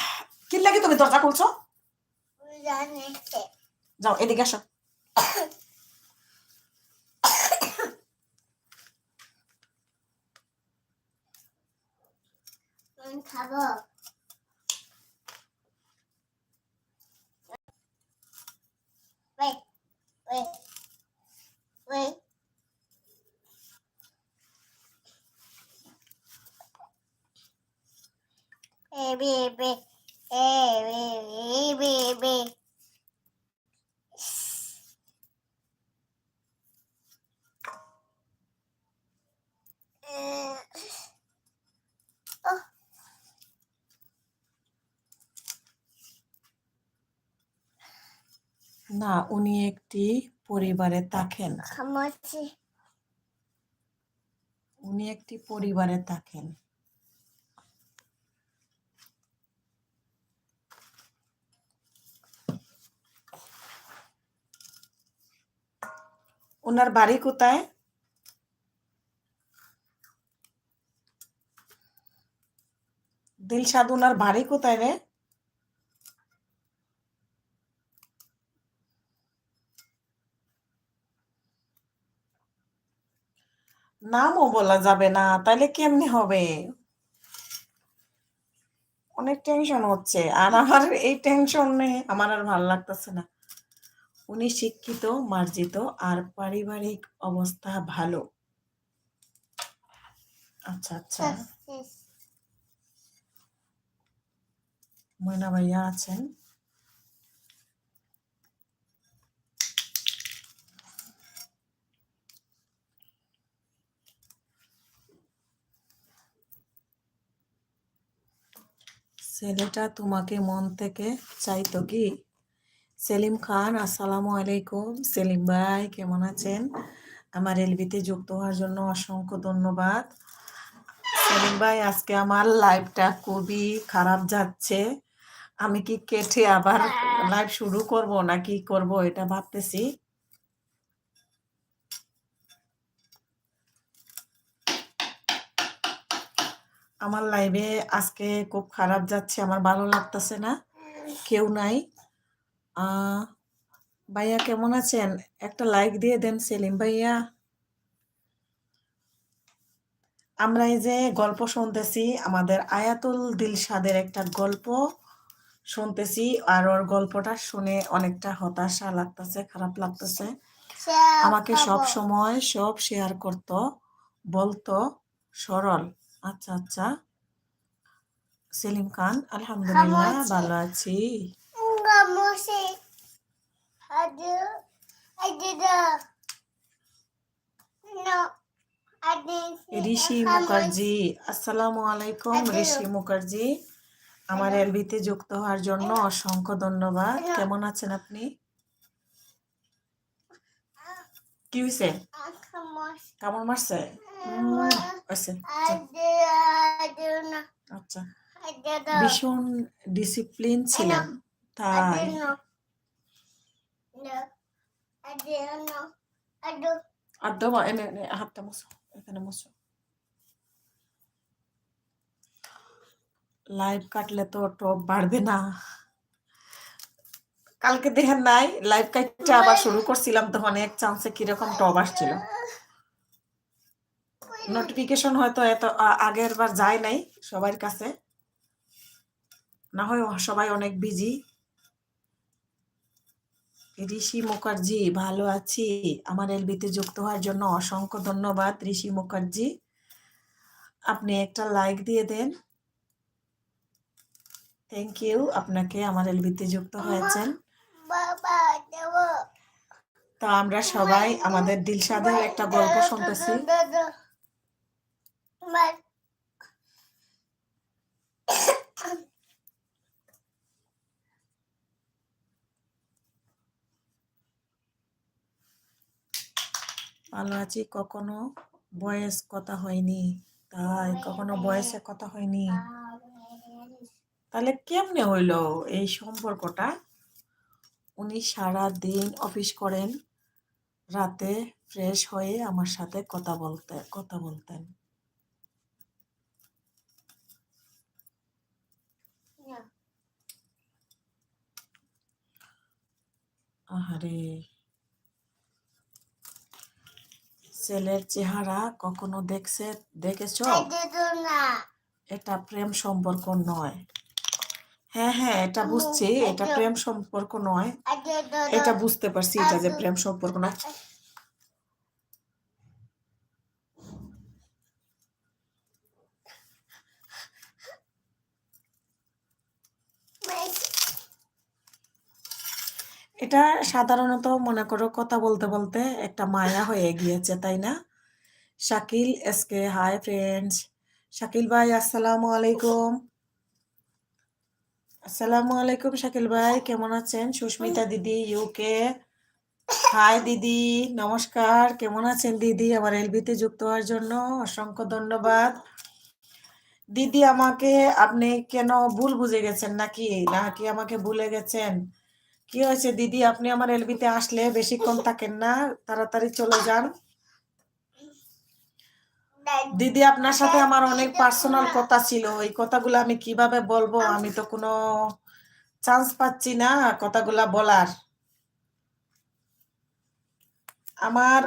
[SPEAKER 1] কি লাগে তুমি দরজা খুলছো? যাও এদিকে আসো।
[SPEAKER 2] খাবো। Wait, wait, wait. Baby, baby. Oh,
[SPEAKER 1] না, উনি একটি পরিবারে থাকেন।
[SPEAKER 2] খামোছি
[SPEAKER 1] উনি একটি পরিবারে থাকেন। ওনার বাড়ি কোথায়? দিলশাদ, ওনার বাড়ি কোথায় রে? নামও বলা যাবে না, তাইলে কেমনে হবে? অনেক টেনশন হচ্ছে, আর আমার এই টেনশনে আমার আর ভালো লাগতেছে না। উনি শিক্ষিত, মার্জিত, আর পারিবারিক অবস্থা ভালো। আচ্ছা আচ্ছা,
[SPEAKER 2] শেষ
[SPEAKER 1] ময়না ভাইয়া আছেন। ছেলেটা তোমাকে মন থেকে চাইতো কি? সেলিম খান, আসসালামু আলাইকুম। সেলিম ভাই কেমন আছেন? আমার এলবিতে যুক্ত হওয়ার জন্য অসংখ্য ধন্যবাদ। সেলিম ভাই, আজকে আমার লাইভটা খুবই খারাপ যাচ্ছে। আমি কি কেটে আবার লাইভ শুরু করব না কি করব এটা ভাবতেছি। আমার লাইভে আজকে খুব খারাপ যাচ্ছে, আমার ভালো লাগতেছে না, কেউ নাই। আহ ভাইয়া কেমন আছেন? একটা লাইক দিয়ে দেন সেলিম ভাইয়া। আমরা এই যে গল্প শুনতেছি, আমাদের আয়াতুল দিলশাদের একটা গল্প শুনতেছি, আর ওর গল্পটা শুনে অনেকটা হতাশা লাগতেছে, খারাপ লাগতেছে। আমাকে সব সময় সব শেয়ার করতো, বলতো সরল। আচ্ছা আচ্ছা। সেলিম খান, আলহামদুলিল্লাহ ভালো আছি।
[SPEAKER 2] খামোছি আদু আদু নো আদু
[SPEAKER 1] ঋষি মুখার্জি, আসসালামু আলাইকুম। ঋষি মুখার্জি, আমার এলবিতে যুক্ত হওয়ার জন্য অসংখ্য ধন্যবাদ। কেমন আছেন আপনি? কি হয়েছে?
[SPEAKER 2] খামোছি
[SPEAKER 1] কামড় মারছে? হয়েছে।
[SPEAKER 2] আদু আদু না
[SPEAKER 1] আচ্ছা,
[SPEAKER 2] আদু
[SPEAKER 1] ভীষণ ডিসিপ্লিন ছিলেন তাই?
[SPEAKER 2] নো আদু নো আদু
[SPEAKER 1] আর দেবো, এনে এনে হাতটা মুছো, এখানে মুছো। লাইভ কাটলে তো টপ বাড়বে না। কালকে দেখেন নাই, লাইভ কাটতে আবার শুরু করছিলাম তখন এক চান্সে কিরকম টপ আসছিল। নোটিফিকেশন হয়তো এত আগের বার যায় নাই সবার কাছে, না হয় সবাই অনেক বিজি। ঋষি মুখার্জি, ভালো আছি। আমার এলবিতে যুক্ত হওয়ার জন্য অসংখ্য ধন্যবাদ ঋষি মুখার্জি। আপনি একটা লাইক দিয়ে দেন। থ্যাংক ইউ আপনাকে, আমার এলবিতে যুক্ত হয়েছেন।
[SPEAKER 2] বাবা দেবো
[SPEAKER 1] তো আমরা সবাই আমাদের দিলশাদের একটা গল্প শুনতেছি। ভালো আছি, কখনো বয়স কথা হয়নি। তাই কখনো বয়সে কথা হয়নি, তাহলে কেমনে হইলো এই সম্পর্কটা? উনি সারা দিন অফিস করেন, রাতে ফ্রেশ হয়ে আমার সাথে কথা বলতেন। আহারে, ছেলের চেহারা কখনো দেখেছো?
[SPEAKER 2] না
[SPEAKER 1] এটা প্রেম সম্পর্ক নয়। হ্যাঁ হ্যাঁ, এটা বুঝছি, এটা প্রেম সম্পর্ক নয়। এটা বুঝতে পারছি, এটা যে প্রেম সম্পর্ক নয়। এটা সাধারণত মনে করো কথা বলতে বলতে একটা মায়া হয়ে গিয়েছে, তাই না? Shakil SK, hi friends. Shakil ভাই, আসসালামু আলাইকুম। আসসালামু আলাইকুম শাকিল ভাই, কেমন আছেন? সুস্মিতা দিদি ইউকে। হাই দিদি, নমস্কার। কেমন আছেন দিদি? আমার এলবিতে যুক্ত হওয়ার জন্য অসংখ্য ধন্যবাদ। দিদি, আমাকে আপনি কেন ভুল বুঝে গেছেন নাকি? নাকি আমাকে ভুলে গেছেন? কি হয়েছে দিদি? আপনি আমার এলবিতে আসলে বেশিক্ষণ থাকেন না, তাড়াতাড়ি চলে যান। দিদি, আপনার সাথে আমার অনেক পার্সোনাল কথা ছিল, এই কথাগুলো আমি কিভাবে বলবো? আমি তো কোনো চান্স পাচ্ছি না কথাগুলা বলার। আমার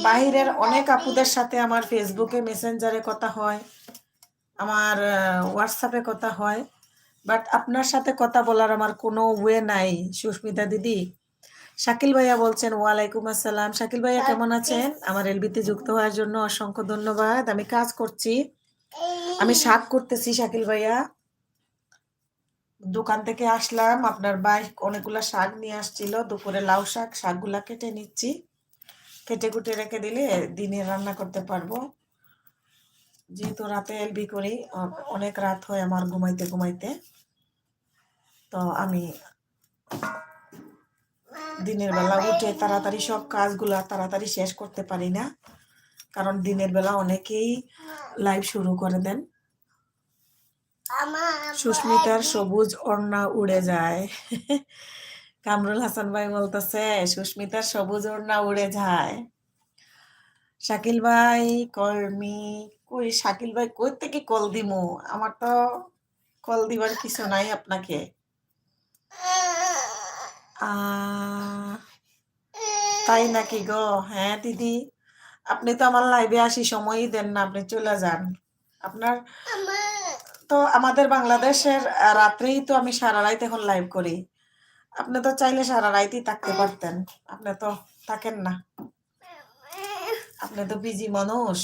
[SPEAKER 1] বাহিরের অনেক আপুদের সাথে আমার ফেসবুকে মেসেঞ্জারে কথা হয়, আমার হোয়াটসঅ্যাপে কথা হয়, বাট আপনার সাথে কথা বলার আমার কোনো ওয়ে নাই। সুস্মিতা দিদি, শাকিল ভাইয়া বলছেন। ওয়ালাইকুম আসসালাম। শাকিল ভাইয়া কেমন আছেন? আমার এলবিতে যুক্ত হওয়ার জন্য অসংখ্য ধন্যবাদ। আমি কাজ করছি, আমি শাক করতেছি শাকিল ভাইয়া। দোকান থেকে আসলাম, আপনার ভাই অনেকগুলা শাক নিয়ে আসছিল, দুপুরে লাউ শাক, শাকগুলা কেটে নিচ্ছি। কেটে কুটে রেখে দিলে দিনে রান্না করতে পারবো, যেহেতু রাতে এলবি করি, অনেক রাত হয় আমার ঘুমাইতে ঘুমাইতে। তো আমি দিনের বেলা উঠে তাড়াতাড়ি সব কাজগুলা তাড়াতাড়ি শেষ করতে পারি না, কারণ দিনের বেলা অনেকেই লাইভ শুরু করে দেন। সুস্মিতার সবুজ ওড়না উড়ে যায়। কামরুল হাসান ভাই বলতেছে সুস্মিতার সবুজ ওড়না উড়ে যায়। শাকিল ভাই কর্মী, কই শাকিল ভাই কই থেকে কল দিমু? আমার তো কল দিবার কিছু নাই আপনাকে। তাই নাকি গো? হ্যাঁ দিদি, আপনি তো আমার লাইভে আসি সময়ই দেন না, আপনি চলে যান। আপনার তো আমাদের বাংলাদেশের রাত্রেই তো আমি সারা রাত এখন লাইভ করি। আপনি তো চাইলে সারা রাতই থাকতে পারতেন, আপনি তো থাকেন না, আপনি তো বিজি মানুষ।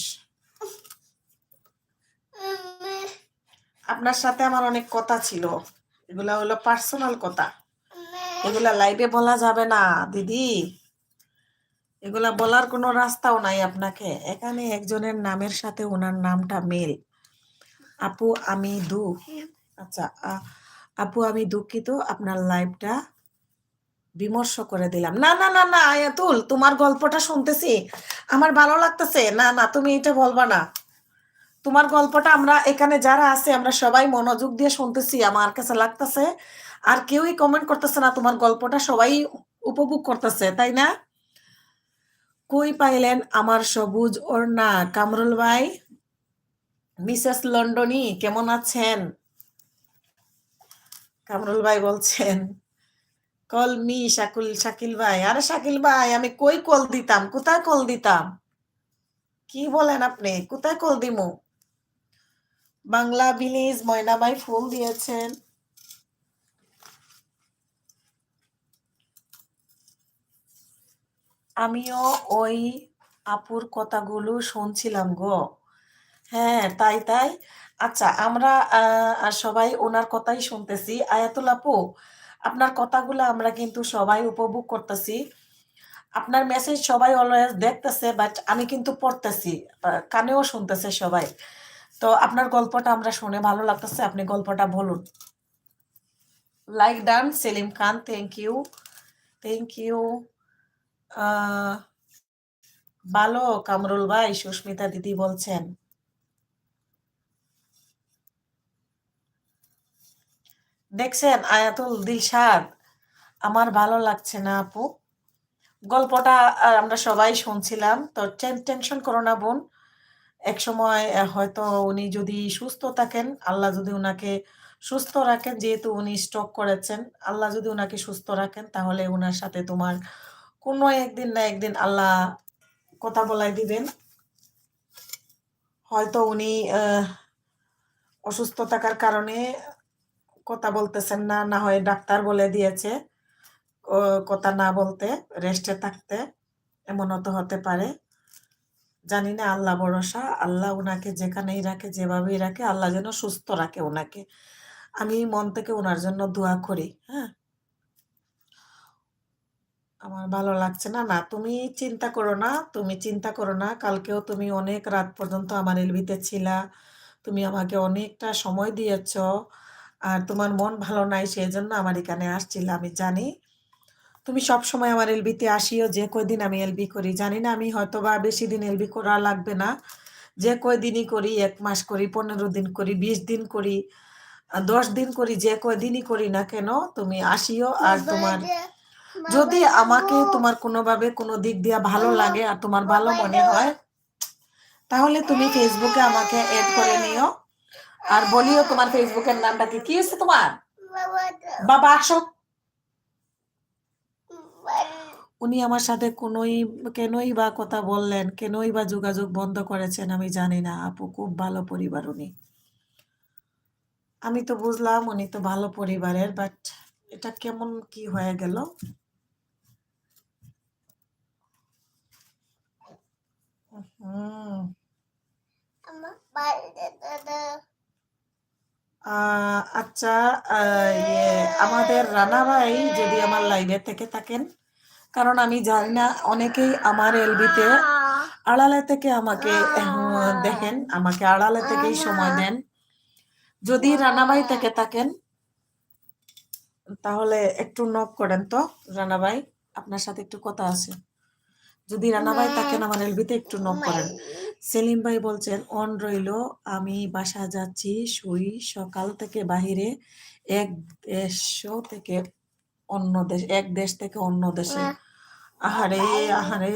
[SPEAKER 1] আপনার সাথে আমার অনেক কথা ছিল, এগুলা হলো পার্সোনাল কথা, এগুলা লাইভে বলা যাবে না দিদি, এগুলা বলার কোনো রাস্তাও নাই আপনাকে। এখানে একজনের নামের সাথে ওনার নামটা মেল। আপু আমি আচ্ছা, আপু আমি দুঃখিত, আপনার লাইভটা বিমর্ষ করে দিলাম। না না না না আয়াতুল, তোমার গল্পটা শুনতেছি, আমার ভালো লাগতেছে। না না, তুমি এটা বলবা না। তোমার গল্পটা আমরা এখানে যারা আছে আমরা সবাই মনোযোগ দিয়ে শুনতেছি, আমার কাছে লাগতেছে আর কেউই কমেন্ট করতেছে না, তোমার গল্পটা সবাই উপভোগ করতেছে, তাই না? কই পাইলেন আমার সবুজ ওড়না? কামরুল ভাই, মিসেস লন্ডনী কেমন আছেন? কামরুল ভাই বলছেন কল মি শাকিল ভাই। আরে শাকিল ভাই, আমি কই কল দিতাম? কোথায় কল দিতাম? কি বলেন আপনি? কোথায় কল দিমু? বাংলা ভিলেজ ময়না ভাই ফুল দিয়েছেন। আমিও ওই আপুর কথাগুলো শুনছিলাম গো। হ্যাঁ, তাই তাই। আচ্ছা, আমরা আর সবাই ওনার কথাই শুনতেছি। আয়াতুল আপু, আপনার কথাগুলো আমরা কিন্তু সবাই উপভোগ করতেছি। আপনার মেসেজ সবাই অলওয়েজ দেখতেছে, বাট আমি কিন্তু পড়তেছি, কানেও শুনতেছে সবাই। তো আপনার গল্পটা আমরা শুনে ভালো লাগতেছে, আপনি গল্পটা বলুন। Like done Selim Khan, thank you, thank you. ভালো কামরুল ভাই, সুস্মিতা দিদি বলছেন। দেখছেন আয়াতুল দিলশাদ, আমার ভালো লাগছে না আপু গল্পটা। আমরা সবাই শুনছিলাম, তো টেনশন করো না বোন। এক সময় হয়তো উনি যদি সুস্থ থাকেন, আল্লাহ যদি উনাকে সুস্থ রাখেন, যেহেতু উনি স্ট্রোক করেছেন, আল্লাহ যদি উনাকে সুস্থ রাখেন, তাহলে উনার সাথে তোমার কোনো একদিন না একদিন আল্লাহ কথা বলাই দিবেন। হয়তো উনি অসুস্থ থাকার কারণে কথা বলতেছেন না, না হয় ডাক্তার বলে দিয়েছে কথা না বলতে, রেস্টে থাকতে, এমনও তো হতে পারে। জানি না, আল্লাহ ভরসা। আল্লাহ উনাকে যেখানেই রাখে, যেভাবেই রাখে, আল্লাহ যেন সুস্থ রাখে ওনাকে। আমি মন থেকে ওনার জন্য দোয়া করি। হ্যাঁ, আমার ভালো লাগছে না। না, তুমি চিন্তা করো না, তুমি চিন্তা করো না। কালকেও তুমি অনেক রাত পর্যন্ত আমার এলবিতে ছিলা, তুমি আমাকে অনেকটা সময় দিয়েছ। আর তোমার মন ভালো নাই, সেই জন্য আমার এখানে আসছিল। আমি জানি তুমি সব সময় আমার এলবিতে আসিও, যে কয়দিন আমি এলবি করি। জানি না, আমি হয়তো বা বেশি দিন এলবি করা লাগবে না, যে কয়দিনই করি, 1 মাস করি, 15 দিন করি, 20 দিন করি, 10 দিন করি, যে কয়দিনই করি না কেন তুমি আসিও। আর তোমার যদি আমাকে তোমার কোনোভাবে কোনো দিক দিয়ে ভালো লাগে আর তোমার ভালো মনে হয়, তাহলে তুমি ফেসবুকে আমাকে এড করে নিও। আর বলিও তোমার ফেসবুকের নামটা কি। কি হচ্ছে তোমার? বাবা আসো। উনি আমার সাথে কেনই বা কথা বললেন, কেনই বা যোগাযোগ বন্ধ করেছেন, আমি জানি না। আপু খুব ভালো পরিবার উনি। আমি তো বুঝলাম উনি তো ভালো পরিবারের, বাট এটা কেমন কি হয়ে গেল? হুম। আচ্ছা, আমাদের রানা ভাই যদি আমার লাইভে থেকে থাকেন, কারণ আমি জানি না, অনেকেই আমার এলবিতে আড়ালে থেকে আমাকে দেখেন, আমাকে আড়ালে থেকেই সময় দেন। যদি রানা ভাই থেকে থাকেন তাহলে একটু নক করেন তো। রানা ভাই, আপনার সাথে একটু কথা আছে। যদি রানা ভাই থাকেন আমার এলবিতে একটু নক করেন। সেলিম ভাই বলছেন অন রইলো, আমি বাসা যাচ্ছি, শুই সকাল থেকে বাহিরে, এক দেশ থেকে অন্য দেশ, এক দেশ থেকে অন্য দেশে। আহারে আহারে,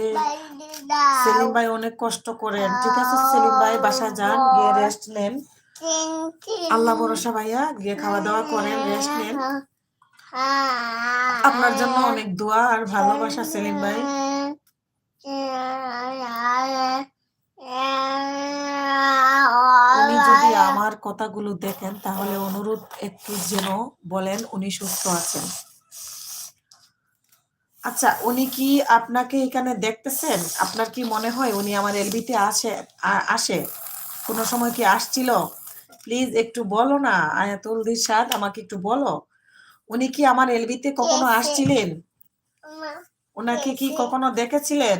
[SPEAKER 1] সেলিম ভাই অনেক কষ্ট করেন। ঠিক আছে সেলিম ভাই, বাসা যান, গিয়ে রেস্ট নেন। আল্লাহ ভরসা ভাইয়া, গিয়ে খাওয়া দাওয়া করেন, রেস্ট নেন। আপনার জন্য অনেক দোয়া আর ভালোবাসা সেলিম ভাই। উনি যদি আমার কথাগুলো দেখেন তাহলে অনুরোধ একটু যেন বলেন উনি সুস্থ আছেন। আচ্ছা, উনি কি আপনাকে এখানে দেখতেছেন? আপনার কি মনে হয় উনি আমার এলবিতে আসে? কোনো সময় কি আসছিল? প্লিজ একটু বলো না আয়াতুল দিশাদ, আমাকে একটু বলো। উনি কি আমার এলবিতে কখনো আসছিলেন? ওনাকে কি কখনো দেখেছিলেন?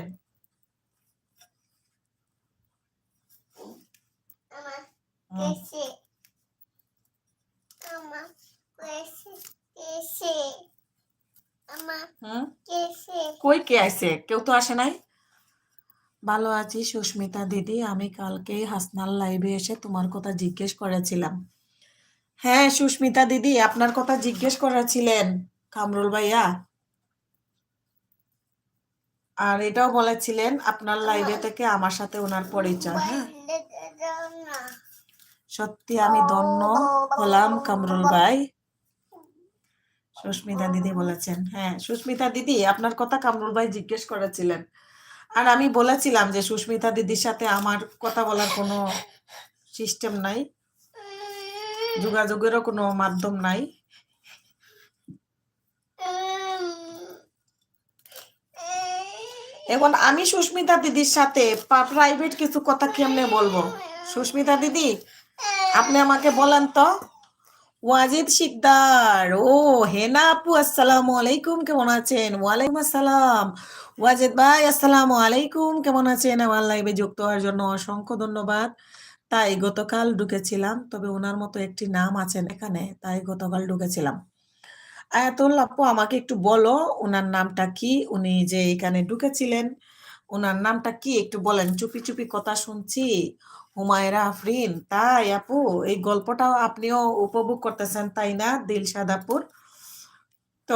[SPEAKER 1] কই কে আইছে? কেউ তো আসে নাই। ভালো আছি সুস্মিতা দিদি, আমি কালকেই হাসনাল লাইভে এসে তোমার কথা জিজ্ঞেস করেছিলাম। হ্যাঁ সুস্মিতা দিদি, আপনার কথা জিজ্ঞেস করেছিলেন কামরুল ভাইয়া। আর এটাও বলেছিলেন আপনার লাইভে থেকে আমার সাথে ওনার পরিচয়। হ্যাঁ, সত্যি আমি ধন্য হলাম কামরুল ভাই। সুস্মিতা দিদি বলেছেন। হ্যাঁ সুস্মিতা দিদি, আপনার কথা কামরুল ভাই জিজ্ঞেস করেছিলেন। আর আমি বলেছিলাম যে সুস্মিতা দিদির সাথে আমার কথা বলার কোনো সিস্টেম নাই, যোগাযোগেরও কোনো মাধ্যম নাই। এখন আমি সুস্মিতা দিদির সাথে প্রাইভেট কিছু কথা কেমনে বলবো? সুস্মিতা দিদি, আপনি আমাকে বলেন তো। ওয়াজিদ শিকদার, ও হেনা আপু, আসসালামু আলাইকুম, কেমন আছেন? ওয়ালাইকুম আসসালাম। ওয়াজিদ ভাই আসসালামু আলাইকুম, কেমন আছেন? আমার লাইভে যুক্ত হওয়ার জন্য অসংখ্য ধন্যবাদ। তাই গতকাল ঢুকেছিলাম, তবে ওনার মতো একটি নাম আছেন এখানে, তাই গতকাল ঢুকেছিলাম। আয়াতুল আপু, আমাকে একটু বলো ওনার নামটা কি? উনি যে এখানে ঢুকেছিলেন, ওনার নামটা কি একটু বলেন। চুপি চুপি কথা শুনছি। হুমায়রা আফরিন, তাই আপু এই গল্পটাও আপনিও উপভোগ করতেছেন তাই না? দিলশাদ আপুর, তো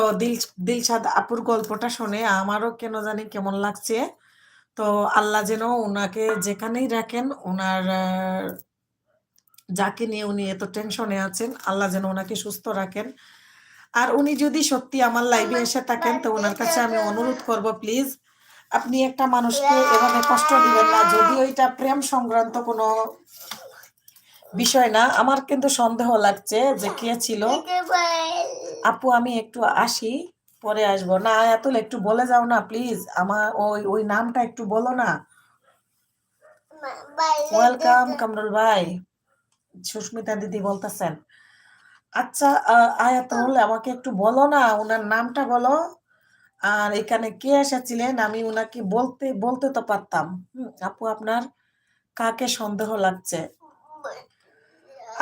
[SPEAKER 1] দিলশাদ আপুর গল্পটা শুনে আমারও কেন জানি কেমন লাগছে। তো আল্লাহ যেন ওনাকে যেখানেই রাখেন, ওনার যাকে নিয়ে উনি এত টেনশনে আছেন, আল্লাহ যেন ওনাকে সুস্থ রাখেন। আর উনি যদি সত্যি আমার লাইভে এসে থাকেন, তো ওনার কাছে আমি অনুরোধ করব, প্লিজ আপনি একটা মানুষকে এভাবে কষ্ট দিবেন না। যদিও এটা প্রেম সংক্রান্ত কোনো বিষয় না, আমার কিন্তু সন্দেহ লাগছে যে কে ছিল। আপু আমি একটু আসি, পরে আসবো। না আয়াতুল, একটু বলে যাও না প্লিজ, আমার ওই নামটা একটু বলো না। ওয়েলকাম কামরুল ভাই, সুস্মিতা দিদি বলতেছেন। আচ্ছা আয়াতুল, আমাকে একটু বলো না ওনার নামটা বলো। আর এখানে কে এসেছিলেন, আমি উনাকে বলতে বলতে তো পারতাম। আপু আপনার কাকে সন্দেহ লাগছে?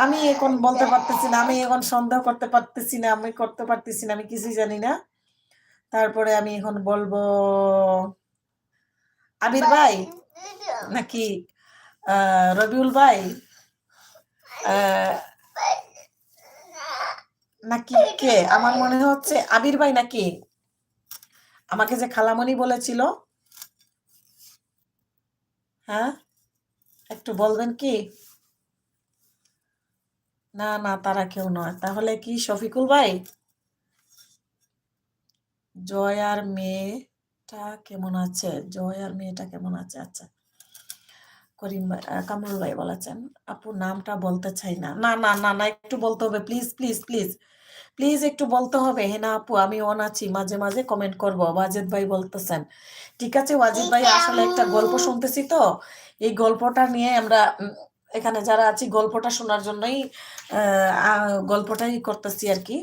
[SPEAKER 1] আমি এখন বলতে পারতেছি না, আমি এখন সন্দেহ করতে পারতেছি না, আমি করতে পারতেছি না, আমি কিছুই জানি না। তারপরে আমি এখন বলবো আবির ভাই নাকি রবিউল ভাই নাকি কে? আমার মনে হচ্ছে আবির ভাই নাকি? আমাকে যে খালামণি বলেছিল, হ্যাঁ একটু বলবেন কি? না না, তারা কেউ নয়। তাহলে কি শফিকুল ভাই? জয় আর মেয়েটা কেমন আছে? জয় আর মেয়েটা কেমন আছে? আচ্ছা, করিম ভাই, কামরুল ভাই বলেছেন আপু নামটা বলতে চাই না। না না না না, একটু বলতে হবে প্লিজ প্লিজ প্লিজ প্লিজ, একটু বলতে হবে। হ্যাঁ না আপু, আমি অন আছি, মাঝে মাঝে কমেন্ট করব। ওয়াজিদ ভাই বলতেছেন, ঠিক আছে ওয়াজিদ ভাই, আসলে একটা গল্প শুনতেছি তো, এই গল্পটা নিয়ে আমরা এখানে যারা আছি গল্পটা শোনার জন্যই গল্পটাই করতেছি আর কি।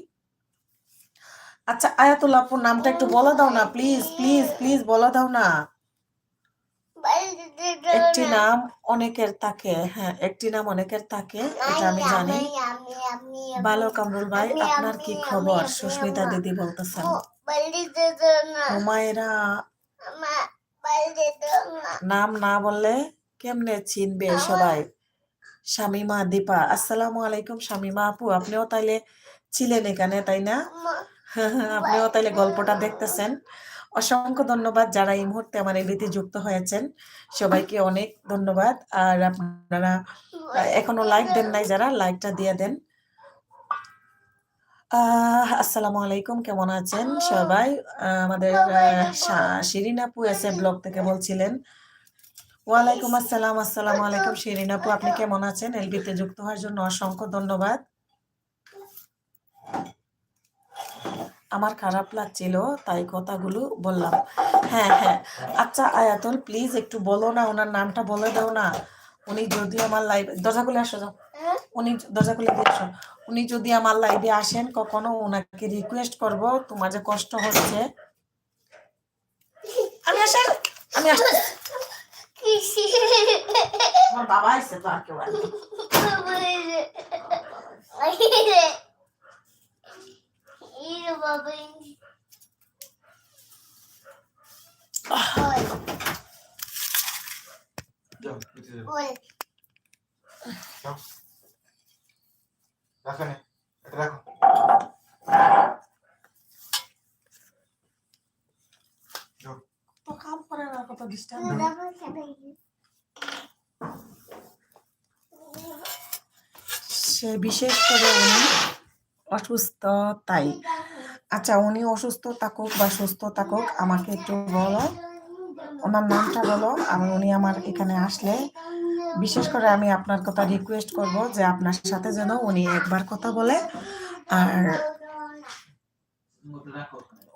[SPEAKER 1] আচ্ছা আয়াতুল আপুর নামটা একটু বলে দাও না প্লিজ প্লিজ প্লিজ, বলে দাও না। একটি নাম অনেকের থাকে, হ্যাঁ একটি নাম অনেকের থাকে, এটা আমি জানি। ভালো কামরুল ভাই, আপনার কি খবর? সুস্মিতা দিদি বলতেছেন। হুমায়রা নাম না বললে কেমনে চিনবে সবাই? শামিমা দীপা, আসসালামু আলাইকুম শামিমা আপু, আপনিও তাইলে ছিলেন এখানে তাই না? আপনিও তাইলে গল্পটা দেখতেছেন। অসংখ্য ধন্যবাদ যারা এই মুহূর্তে আমার এবিতে যুক্ত হয়েছেন, সবাইকে অনেক ধন্যবাদ। আর আপনারা এখনো লাইক দেন নাই, যারা লাইকটা দিয়ে দেন। আসসালামু আলাইকুম, কেমন আছেন সবাই? আমাদের শিরিন আপু এসে ব্লগ থেকে বলছিলেন। ওয়ালাইকুম আসসালাম, আসসালামু আলাইকুম শিরিন আপু, আপনি কেমন আছেন? এলবিতে যুক্ত হওয়ার জন্য অসংখ্য ধন্যবাদ। আমার খারাপ লাগছিল তাই কথাগুলো বললাম। হ্যাঁ হ্যাঁ, আচ্ছা আয়াতুল প্লিজ একটু বলো না, ওনার নামটা বলে দাও না। উনি যদি আমার লাইভ, দরজা খুলে আসো যাও, উনি দরজা খুলে দিয়ে আসো। উনি যদি আমার লাইভে আসেন কখনো, ওনাকে রিকোয়েস্ট করব, তোমার যে কষ্ট হচ্ছে। আমি আসে, আমি আসতে, আমার বাবা এসে তো আর কেউ আসবে। তো কাম করে না, কত ডিস্টার্ব। সে বিশেষ করে উনি অসুস্থ তাই। আচ্ছা উনি অসুস্থ থাকুক বা সুস্থ থাকুক, আমাকে একটু বলো, ওনার নামটা বলো। উনি আমার এখানে আসলে বিশেষ করে আমি আপনার কথা রিকোয়েস্ট করব যে আপনার সাথে যেন উনি একবার কথা বলে। আর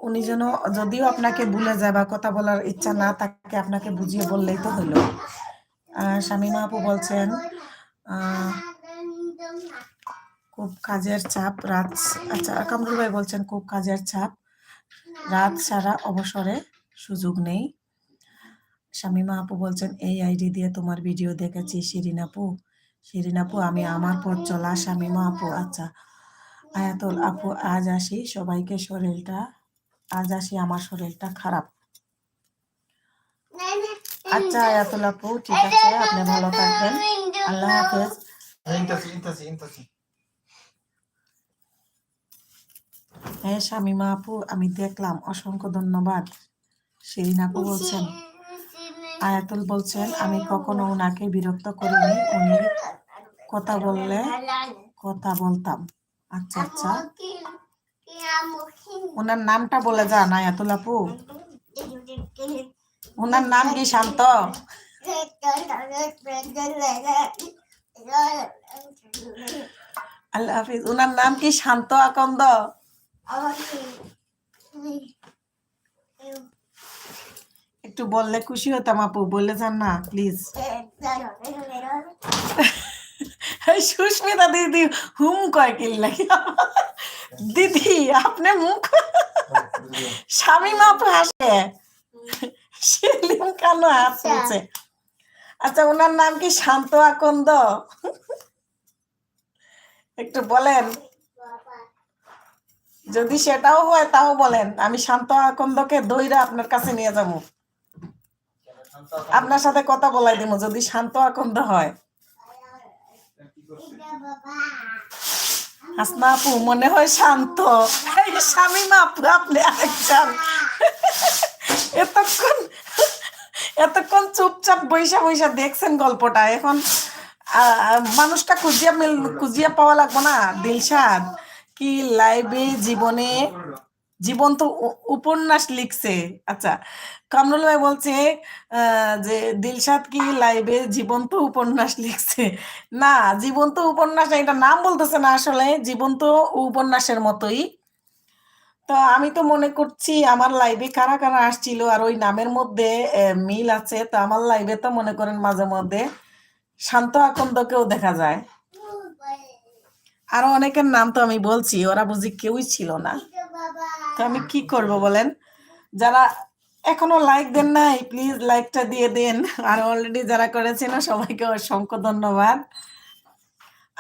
[SPEAKER 1] উনি যেন, যদিও আপনাকে ভুলে যায় বা কথা বলার ইচ্ছা না থাকে, আপনাকে বুঝিয়ে বললেই তো হলো। শামিমা আপু বলছেন খুব কাজের চাপ রাত। আচ্ছা কামরুল ভাই বলছেন খুব কাজের চাপ, রাত ছাড়া অবসরে সুযোগ নেই। শামিমা আপু বলছেন এই আইডি দিয়ে তোমার ভিডিও দেখেছি শিরিন আপু। শিরিন আপু আমি আমার পথ চলা শামিমা আপু। আচ্ছা আয়াতুল আপু আজ আসি সবাইকে শরীরটা, আজ আসি আমার শরীরটা খারাপ। আচ্ছা আয়াতুল আপু ঠিক আছে, আপনি ভালো থাকবেন, আল্লাহ হাফেজ। হ্যাঁ শামিমা আপু আমি দেখলাম, অসংখ্য ধন্যবাদ। শিরিন আপু বলছেন, আয়াতুল বলছেন আমি কখনো ওনাকে বিরক্ত করিনি, উনি কথা বললে কথা বলতাম। আচ্ছা আচ্ছা, ওনার নামটা বলে যান আয়াতুল আপু। ওনার নাম কি শান্ত? আল্লাহ হাফিজ। ওনার নাম কি শান্ত আকন্দ? একটু বললে খুশি হতাম আপু, বলে যান না প্লিজ। সুস্মিতা দিদি হুম কয় কি লাগে দিদি, আপনি মুখ শামিমা আপু হাসে, সেলিম কেন হাসছে? আচ্ছা ওনার নাম কি শান্ত আকন্দ? একটু বলেন,
[SPEAKER 2] বাবা
[SPEAKER 1] যদি সেটাও হয় তাও বলেন, আমি শান্ত আকন্দকে দইরা আপনার কাছে নিয়ে যাবো, আপনার সাথে কথা বলাই দিব যদি শান্ত আকন্দ হয়।
[SPEAKER 2] এটা বাবা
[SPEAKER 1] হাসনা আপু মনে হয় শান্ত, এই শামিমা আপু আপনি আরেকজন। এতক্ষণ এতক্ষণ চুপচাপ বৈশা বৈশা দেখছেন গল্পটা, এখন মানুষটা খুঁজিয়া পাওয়া লাগবো না। দিলশাদ কি লাইভে জীবনে জীবন্ত উপন্যাস লিখছে। আচ্ছা, কামরুল ভাই বলছে যে দিলশাদ কি লাইভে জীবন্ত উপন্যাস লিখছে। না, জীবন্ত উপন্যাস না, এটা নাম বলতেছে না, আসলে জীবন্ত উপন্যাসের মতোই। তো আমি তো মনে করছি আমার লাইভে কারা কারা আসছিল আর ওই নামের মধ্যে মিল আছে। তো আমার লাইভে তো মনে করেন মাঝে মধ্যে শান্ত আকন্দকেও দেখা যায়। আরো অনেকের নাম তো আমি বলছি, ওরা বুঝি কেউই ছিল না।
[SPEAKER 2] এটা বাবা
[SPEAKER 1] তো আমি কি করব বলেন? যারা এখনো লাইক দেন নাই প্লিজ লাইকটা দিয়ে দেন, আর অলরেডি যারা করেছেন সবাইকে অসংখ্য ধন্যবাদ।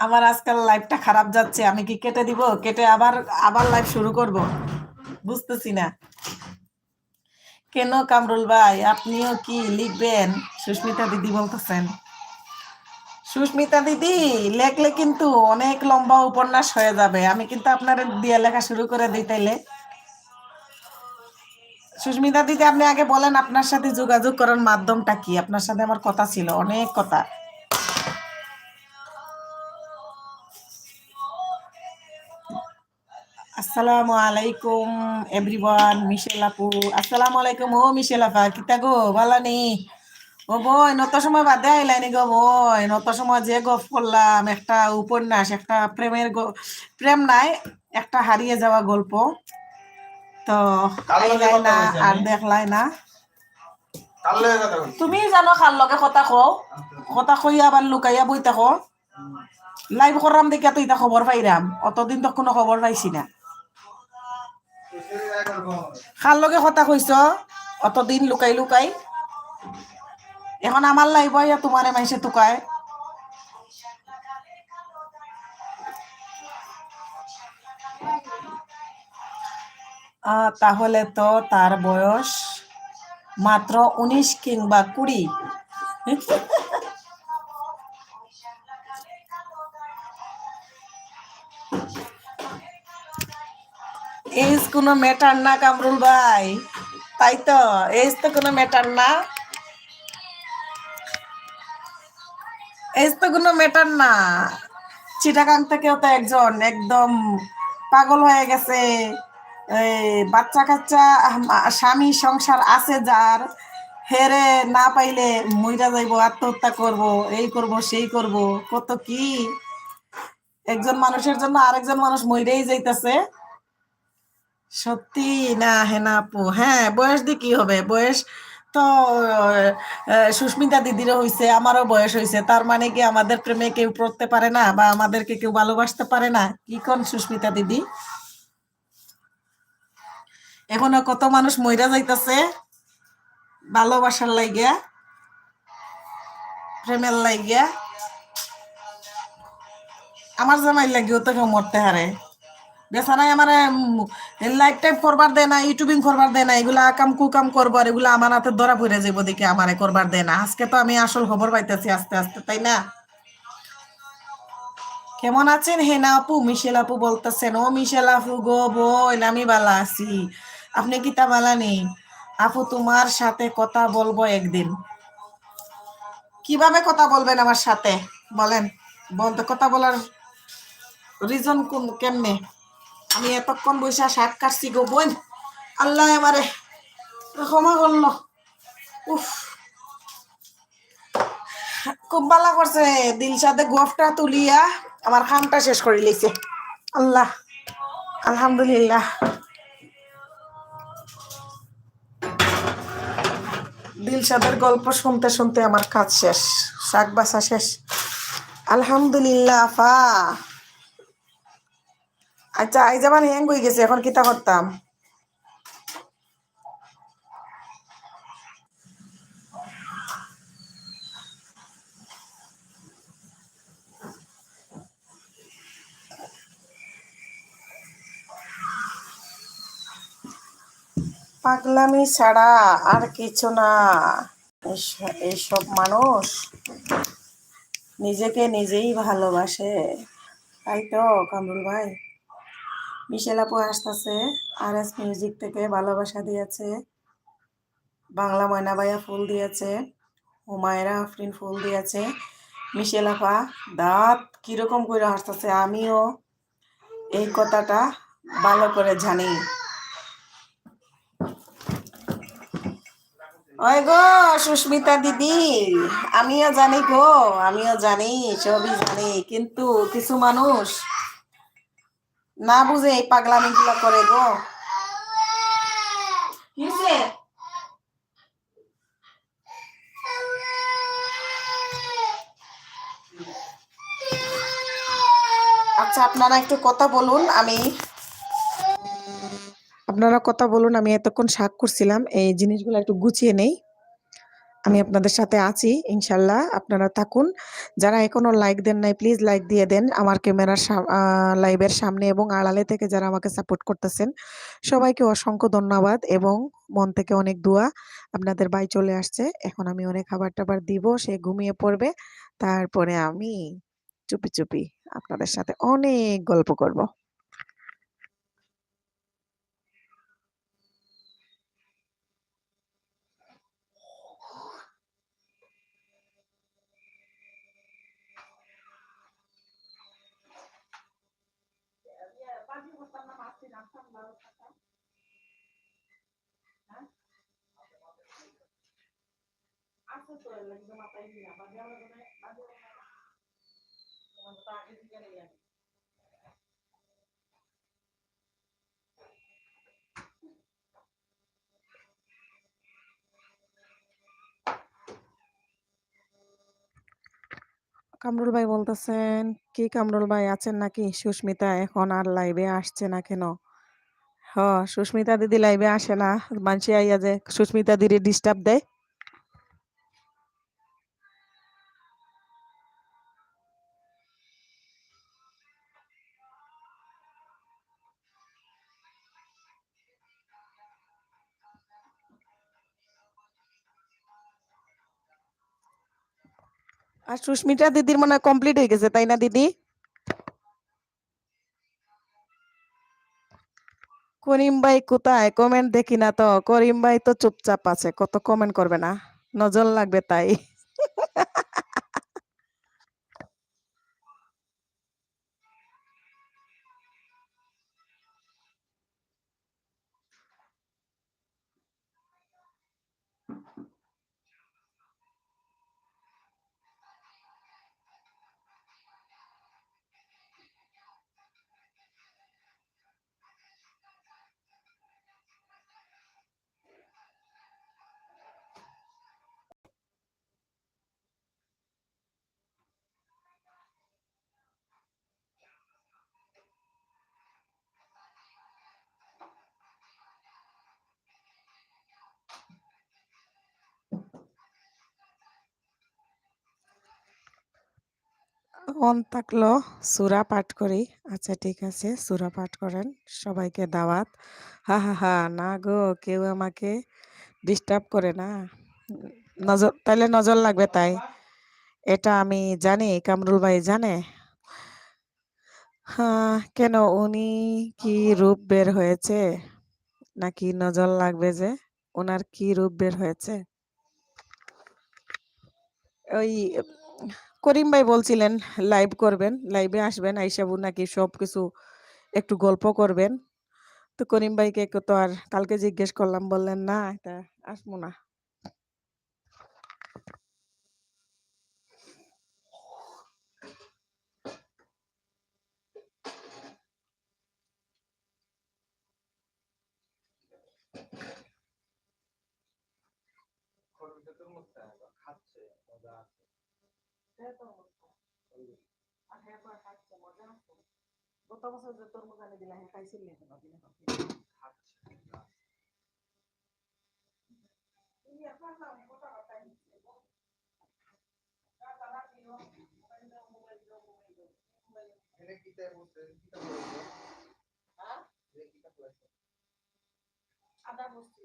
[SPEAKER 1] আমার আজকাল লাইভটা খারাপ যাচ্ছে, আমি কি কেটে দিব? কেটে আবার আবার লাইভ শুরু করব? বুঝতেছি না কেন। কামরুল ভাই আপনিও কি লিখবেন? সুস্মিতা দিদি বলতেছেন। সুস্মিতা দিদি লেখলে কিন্তু অনেক লম্বা উপন্যাস হয়ে যাবে, আমি কিন্তু আপনার দিয়ে লেখা শুরু করে দিই তাইলে। সুস্মিতা দিদি আপনি আগে বলেন আপনার সাথে যোগাযোগ করার মাধ্যমটা কি? আপনার সাথে আমার কথা ছিল, অনেক কথা। আসসালামু আলাইকুম এভরিওয়ান। মিশেল আপু আসসালামু আলাইকুম। ও মিশেল আপা কিতা গো ভালো নি? ও বই নত সময় বাদে আইলাইনি গো বই, নত সময় যে গপ করলাম একটা উপন্যাস, একটা প্রেম নাই, একটা হারিয়ে যাওয়া গল্প, তো আইলাই না আর দেখলাই না। তুমি জানো খার লগে কথা কও, কথা কই আবার লুকাইয়া বই থাকো। লাইভ করলাম দেখিয়া তো এটা খবর পাইরাম, অতদিন তো কোনো খবর পাইছি না। খার লগে কথা কইছ অতদিন লুকাই লুকাই, এখন আমার লাইভ হইয়া তোমারে মাইসে তুকায়। তাহলে তো তার বয়স মাত্র 19 কিংবা 20। এজ কোনো ম্যাটার না কামরুল ভাই, তাই তো এজ তো কোনো ম্যাটার না, এজ তো কোনো ম্যাটার না। চিটাগাং থেকেও তো একজন একদম পাগল হয়ে গেছে, এই বাচ্চা কাচ্চা স্বামী সংসার আছে যার, হেরে না পাইলে মইরা যাইব, আত্মহত্যা করব, এই করব সেই করব, কত কি। একজন মানুষের জন্য আরেকজন মানুষ মইরেই যাইতেছে। সত্যি না হেনা আপু, হ্যাঁ বয়স দিয়ে কি হবে? বয়স তো সুস্মিতা দিদিরও হইছে, আমারও বয়স হইছে, তার মানে কি আমাদের প্রেমে কেউ পড়তে পারে না বা আমাদেরকে কেউ ভালোবাসতে পারে না? কি কোন সুস্মিতা দিদি? এখনো কত মানুষ মইরা যাইতেছে ভালোবাসার লাইগা, প্রেমের লাইগা। আমার জামাই লাগিও তো কেউ মরতে হারে, বেচারাই আমার লাইফ টাইম করবার দেয় না, ইউটিউবিং করবার দেয় না, এগুলা কাম কুকাম করবার, এগুলা আমার হাতে ধরা পড়ে যাবো দেখে আমারে করবার দেয় না। আজকে তো আমি আসল খবর পাইতেছি আস্তে আস্তে, তাই না? কেমন আছেন হেনা আপু? মিশেল আপু বলতেছেন। ও মিশেল আপু গো বোন, আমি বালা আছি, আপনি কি তা বালা নেই? আপু তোমার সাথে কথা বলবো একদিন। কিভাবে কথা বলবেন আমার সাথে বলেন? বলতে কথা বলার রিজন কোন কেমনে? আমি এতক্ষণ বৈশা শাক কাটছি গো বোন, আল্লাহ আমারে ক্ষমা করলো। উফ, খুব ভালো করছে দিলশাদে গোফটা তুলিয়া আমার খামটা শেষ করে লিছে। আল্লাহ, আলহামদুলিল্লাহ। দিলশাদের গল্প শুনতে শুনতে আমার কাজ শেষ, শাক বাসা শেষ। আলহামদুলিল্লাহ আফা। আচ্ছা আই যাবার হ্যাং হয়ে গেছে, এখন কিতা করতাম? পাগলামি ছাড়া আর কিছু না। এইসব মানুষ নিজেকে নিজেই ভালোবাসে, তাই তো কামরুল ভাই। মিশেল আপু আসতেছে আর এস মিউজিক থেকে, ভালোবাসা দিয়েছে। বাংলা ময়না ভাইয়া ফুল দিয়েছে, হুমায়রা আফরিন ফুল দিয়েছে। মিশেল আপা দাঁত কিরকম করে হাসতেছে, আমিও এই কথাটা ভালো করে জানি। ওই গো সুস্মিতা দিদি, আমিও জানি গো, আমিও জানি, সবই জানি, কিন্তু কিছু মানুষ না বুঝে এই পাগলামি গুলা করে গো। কি হইছে? আচ্ছা আপনারা কথা বলুন, আমি এতক্ষণ শাক করছিলাম, এই জিনিসগুলো একটু গুছিয়ে নেই। আমি আপনাদের সাথে আছি ইনশাল্লাহ, আপনারা থাকুন। যারা এখনো লাইক দেন নাই প্লিজ লাইক দিয়ে দেন আমার ক্যামেরার লাইভের সামনে এবং আড়ালে থেকে যারা আমাকে সাপোর্ট করতেছেন সবাইকে অসংখ্য ধন্যবাদ এবং মন থেকে অনেক দোয়া। আপনাদের ভাই চলে আসছে, এখন আমি অনেক খাবার টাবার দিব, সে ঘুমিয়ে পড়বে, তারপরে আমি চুপি চুপি আপনাদের সাথে অনেক গল্প করব। কামরুল ভাই বলতেছেন, কি কামরুল ভাই আছেন নাকি? সুস্মিতা এখন আর লাইভে আসছে না কেন? হ, সুস্মিতা দিদি লাইভে আসে না, মানুষে আইয়া যে সুস্মিতা দিদি ডিস্টার্ব দেয়। আর সুস্মিতা দিদির মনে হয় কমপ্লিট হয়ে গেছে, তাই না দিদি? করিম ভাই কোথায়? কমেন্ট দেখি না তো। করিম ভাই তো চুপচাপ আছে, কত কমেন্ট করবে না, নজর লাগবে তাই। অন থাকলো, সূরা পাঠ করি। আচ্ছা ঠিক আছে, সূরা পাঠ করেন, সবাইকে দাওয়াত। হা হা হা, না গো, কেউ আমাকে ডিস্টার্ব করে না। নজর তাইলে নজর লাগবে তাই, এটা আমি জানি, কামরুল ভাই জানে। হ্যাঁ, কেন উনি কি রূপ বের হয়েছে নাকি নজর লাগবে যে? ওনার কি রূপ বের হয়েছে? ওই করিম ভাই বলছিলেন লাইভ করবেন, লাইভে আসবেন, আইসাবু নাকি সবকিছু একটু গল্প করবেন। তো করিম ভাইকে তো আর কালকে জিজ্ঞেস করলাম, বললেন না, এটা আসবো না। গত বছর যে তরমুজ আনি দিলা, হ্যাঁ খাইছিলি কেন দিনে? আদা বসছি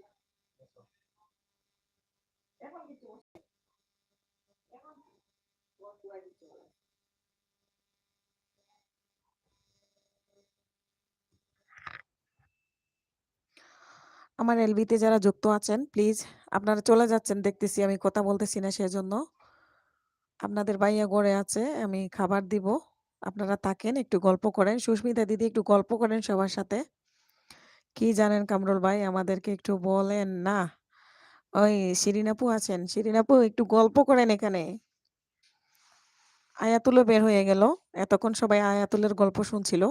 [SPEAKER 1] আমার এলবিতে যারা যুক্ত আছেন প্লিজ আপনারা চলে যাচ্ছেন দেখতেছি আমি কথা বলতেছি না সেজন্য। আপনাদের ভাইয়া ঘরে আছে, আমি খাবার দিব। আপনারা থাকেন, একটু গল্প করেন। সুস্মিতা দিদি একটু গল্প করেন সবার সাথে। কি জানেন কামরুল ভাই আমাদেরকে একটু বলেন না? ওই শিরিন আপু আছেন। শিরিন আপু একটু গল্প করেন এখানে। আয়াতুলও বের হয়ে গেল। এতক্ষণ সবাই আয়াতুলের গল্প শুনছিল।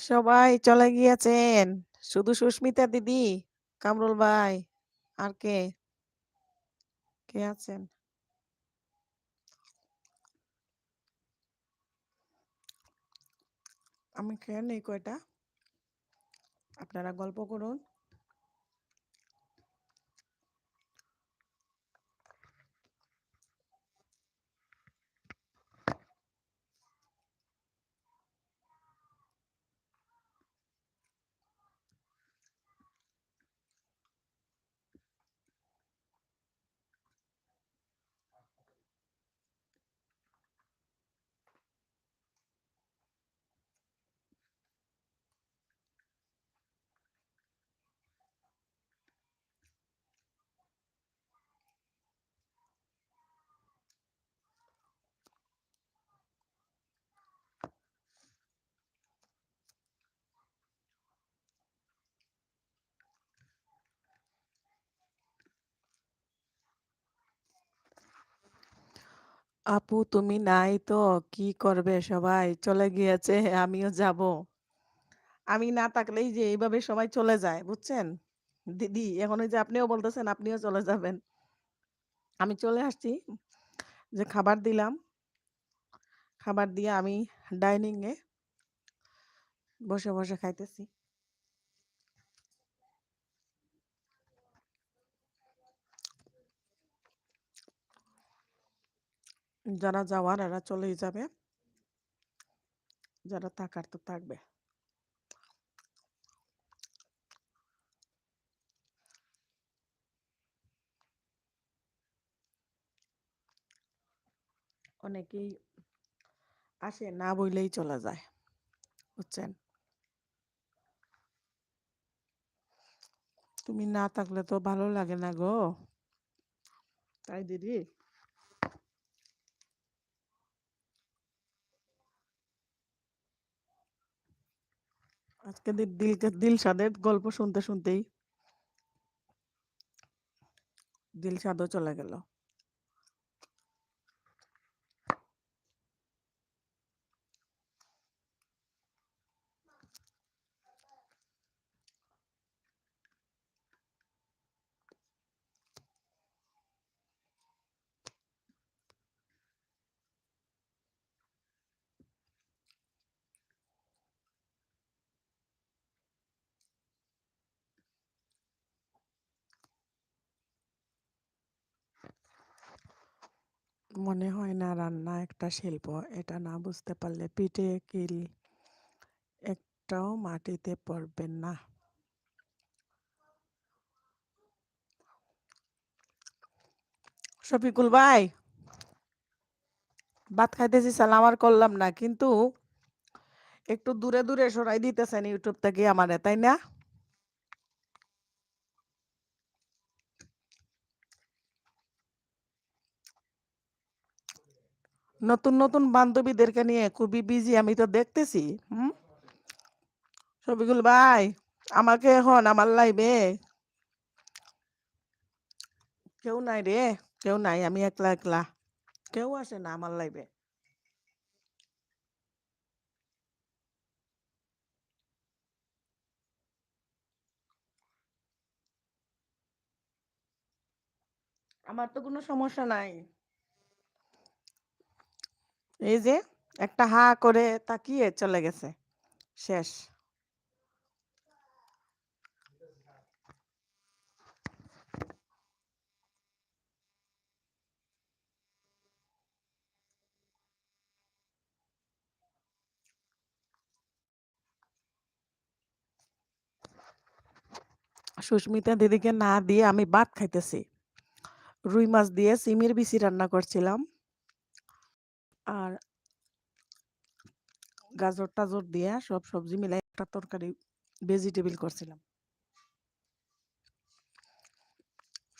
[SPEAKER 1] সবাই চলে গিয়েছেন। শুধু সুস্মিতা দিদি, কামরুল ভাই আর কে? কে আছেন? আমি খেয়ে নেই কয়টা। আপনারা গল্প করুন। আপু তুমি নাই তো কি করবে সবাই চলে গিয়েছে আমিও যাব। আমি না থাকলেই যে এইভাবে সবাই চলে যায় বুঝছেন? দিদি এখন ওই যে আপনিও বলতেছেন আপনিও চলে যাবেন। আমি চলে আসছি যে খাবার দিলাম। খাবার দিয়ে আমি ডাইনিং এ বসে বসে খাইতেছি। যারা যাওয়ার এরা চলেই যাবে, যারা থাকার তো থাকবে। অনেকেই আসে না বইলেই চলে যায় বুঝছেন? তুমি না থাকলে তো ভালো লাগে না গো, তাই দিদি? আজকে দিলশাদের গল্প শুনতে শুনতেই দিলশাদও চলে গেল। মনে হয় না রান্না একটা শিল্প, এটা না বুঝতে পারলে পিঠে কিল একটাও মাটিতে পড়বে না। শফিকুল ভাই, ভাত খাইতেছি সালাম আর করলাম না, কিন্তু একটু দূরে দূরে সরাই দিতেছেন ইউটিউব থেকে আমারে, তাই না? নতুন নতুন বান্ধবীদেরকে নিয়ে খুবই বিজি আমি তো দেখতেছি। হুম, শফিকুল ভাই, আমাকে এখন আমার লাইভে কেউ নাই রে, কেউ নাই, আমি একলা একলা, কেউ আসে না আমার লাইভে। আমার তো কোনো সমস্যা নাই। এই যে একটা হা করে তাকিয়ে চলে গেছে, শেষ। সুস্মিতা দিদিকে না দিয়ে আমি ভাত খাইতেছি। রুই মাছ দিয়ে সিমের বিচি রান্না করছিলাম, আর গাজর টাজর দিয়ে সব সবজি মিলাই একটা তরকারি ভেজিটেবল করছিলাম।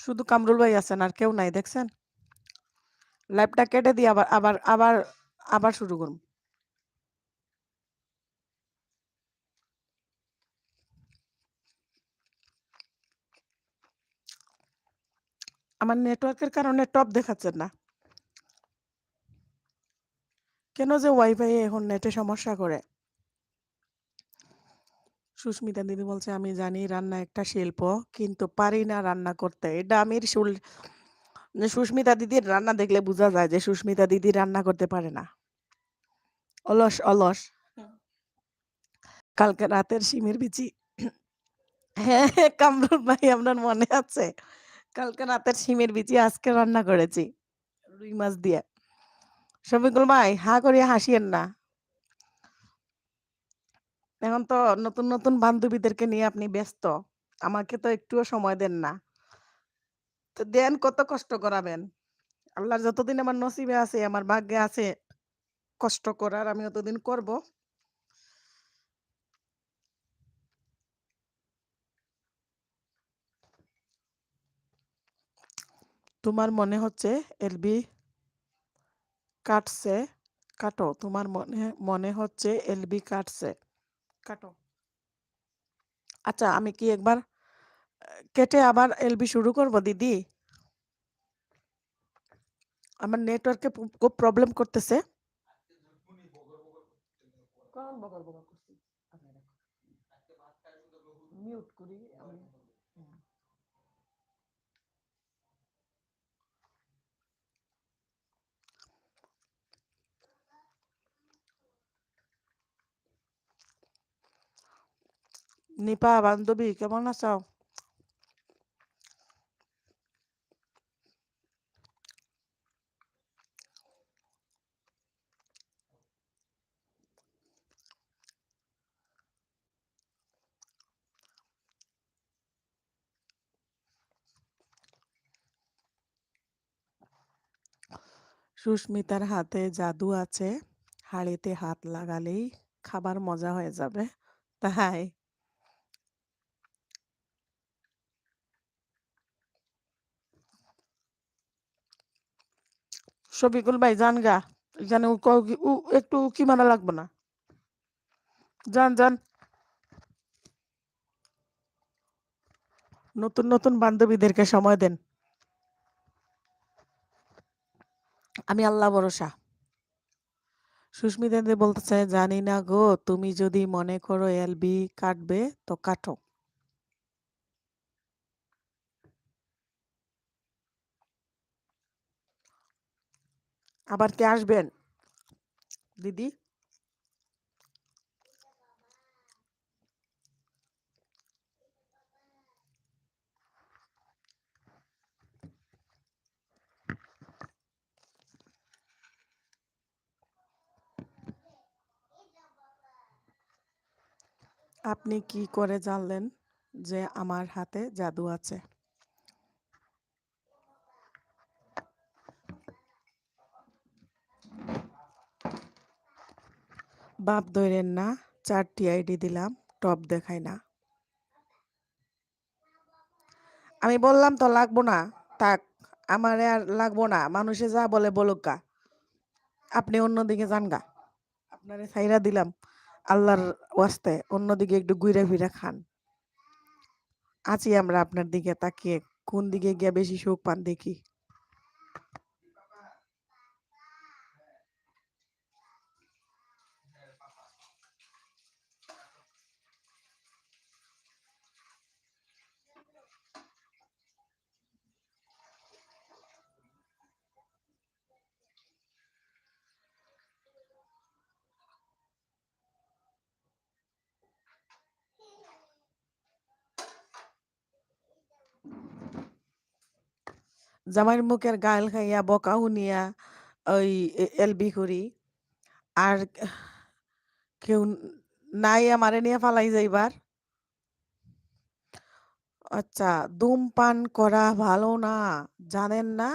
[SPEAKER 1] শুধু কামরুল ভাই আছেন, আর কেউ নাই, দেখছেন? লাইভটা কেটে দিয়ে আবার আবার আবার আবার শুরু করুন। আমার নেটওয়ার্কের কারণে টপ দেখাচ্ছেন না, কেন যে ওয়াইফাই এখন নেটে সমস্যা করে। সুস্মিতা দিদি বলছে, আমি জানি রান্না একটা শিল্প, কিন্তু পারি না রান্না করতে। এটা আমি সুস্মিতা দিদির রান্না দেখলে বোঝা যায় যে সুস্মিতা দিদি রান্না করতে পারে না। অলস অলস। কালকে রাতের শিমের বিচি। হ্যাঁ, কামরুল ভাই, আপনার মনে আছে? কালকে রাতের শিমের বিচি আজকে রান্না করেছি রুই মাছ দিয়ে। শফিকুল ভাই, হা করিয়া হাসিয়েন না। এখন তো নতুন নতুন বান্ধবীদেরকে নিয়ে আপনি ব্যস্ত, আমাকে তো একটুও সময় দেন না। তো দেন, কত কষ্ট করাবেন? আল্লাহর যতদিন আমার নসিবে আছে, আমার ভাগ্যে আছে কষ্ট করার, আমি অতদিন করব। তোমার মনে হচ্ছে এলবি কাটছে, কাটো। তোমার মনে মনে হচ্ছে এলবি কাটছে, কাটো। আচ্ছা, আমি কি একবার কেটে আবার এলবি শুরু করব দিদি? আমার নেটওয়ার্কে খুব প্রবলেম করতেছে। কখন বগর বগর করছি? আচ্ছা, রাখো। মিউট করি আমি। হুম। নিপা বান্ধবী, কেমন আছো? সুস্মিতার হাতে জাদু আছে, হাঁড়িতে হাত লাগালেই খাবার মজা হয়ে যাবে। তাই শফিকুল ভাই, যান গা। এখানে একটু উকি মারা লাগবে না। যান যান। নতুন নতুন বান্ধবীদেরকে সময় দেন। আমি আল্লাহ ভরসা। সুস্মিতা দি বলতেছে, জানি না গো, তুমি যদি মনে করো এলবি কাটবে তো কাটো। আবার কে আসবেন দিদি? আপনি কি করে জানলেন যে আমার হাতে জাদু আছে? বাপ ধরেন না, 4টি আইডি দিলাম, টপ দেখাই না। আমি বললাম তো লাগবো না, থাক। আমারে আর লাগবো না, মানুষে যা বলে বলুক গা। আপনি অন্যদিকে যান গা। আপনারে ছাইরা দিলাম আল্লাহর ওয়াস্তে, অন্যদিকে একটু ঘুরে ফিরে খান। আছি আমরা আপনার দিকে তাকিয়ে, কোন দিকে গিয়া বেশি সুখ পান দেখি। জামাইয়ের মুখের গাল খাইয়া বকা শুনিয়া ওই এলবি করি। আর কেউ নাই আমারে নিয়ে ফালাই যাইবার। আচ্ছা, ধূমপান করা ভালো না, জানেন না?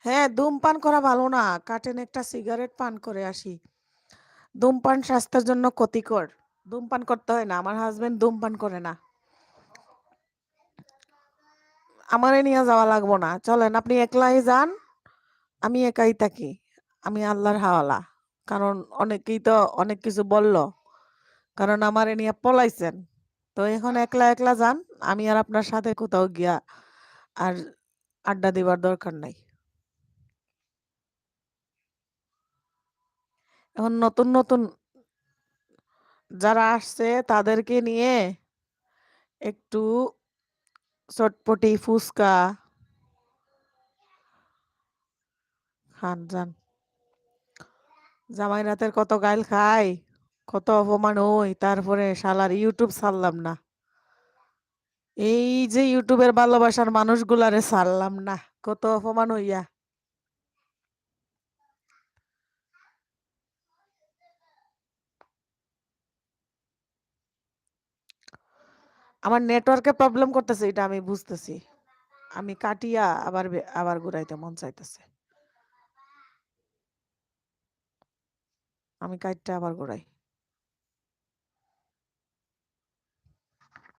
[SPEAKER 1] হ্যাঁ, ধূমপান করা ভালো না। কাটেন একটা সিগারেট পান করে আসি। ধূমপান স্বাস্থ্যের জন্য ক্ষতিকর। ধূমপান করতে হয় না। আমার হাজবেন্ড ধূমপান করে না। আমারে নিয়ে যাওয়া লাগবো না। চলেন, আপনি একলাই যান, আমি একাই থাকি। আমি আল্লাহর হাওয়ালা। কারণ অনেকেই তো অনেক কিছু বলল। কারণ আমারে নিয়ে পলাইছেন। তো এখন একলা একলা যান। আমি আর আপনার সাথে কোথাও গিয়া আর আড্ডা দিবার দরকার নাই। এখন নতুন নতুন যারা আসছে তাদেরকে নিয়ে একটু চটপটি ফুচকা খান যান। জামাই রাতের কত গাইল খাই, কত অপমান হই, তারপরে শালার ইউটিউব ছাড়লাম না। এই যে ইউটিউবের ভালোবাসার মানুষগুলারে ছাড়লাম না, কত অপমান হইয়া। আমার নেটওয়ার্কে প্রবলেম করতেছে, এটা আমি বুঝতেছি। আমি কাটিয়া আবার ঘুরাইতে মন চাইতেছে। আমি কাটটা আবার ঘুরাই।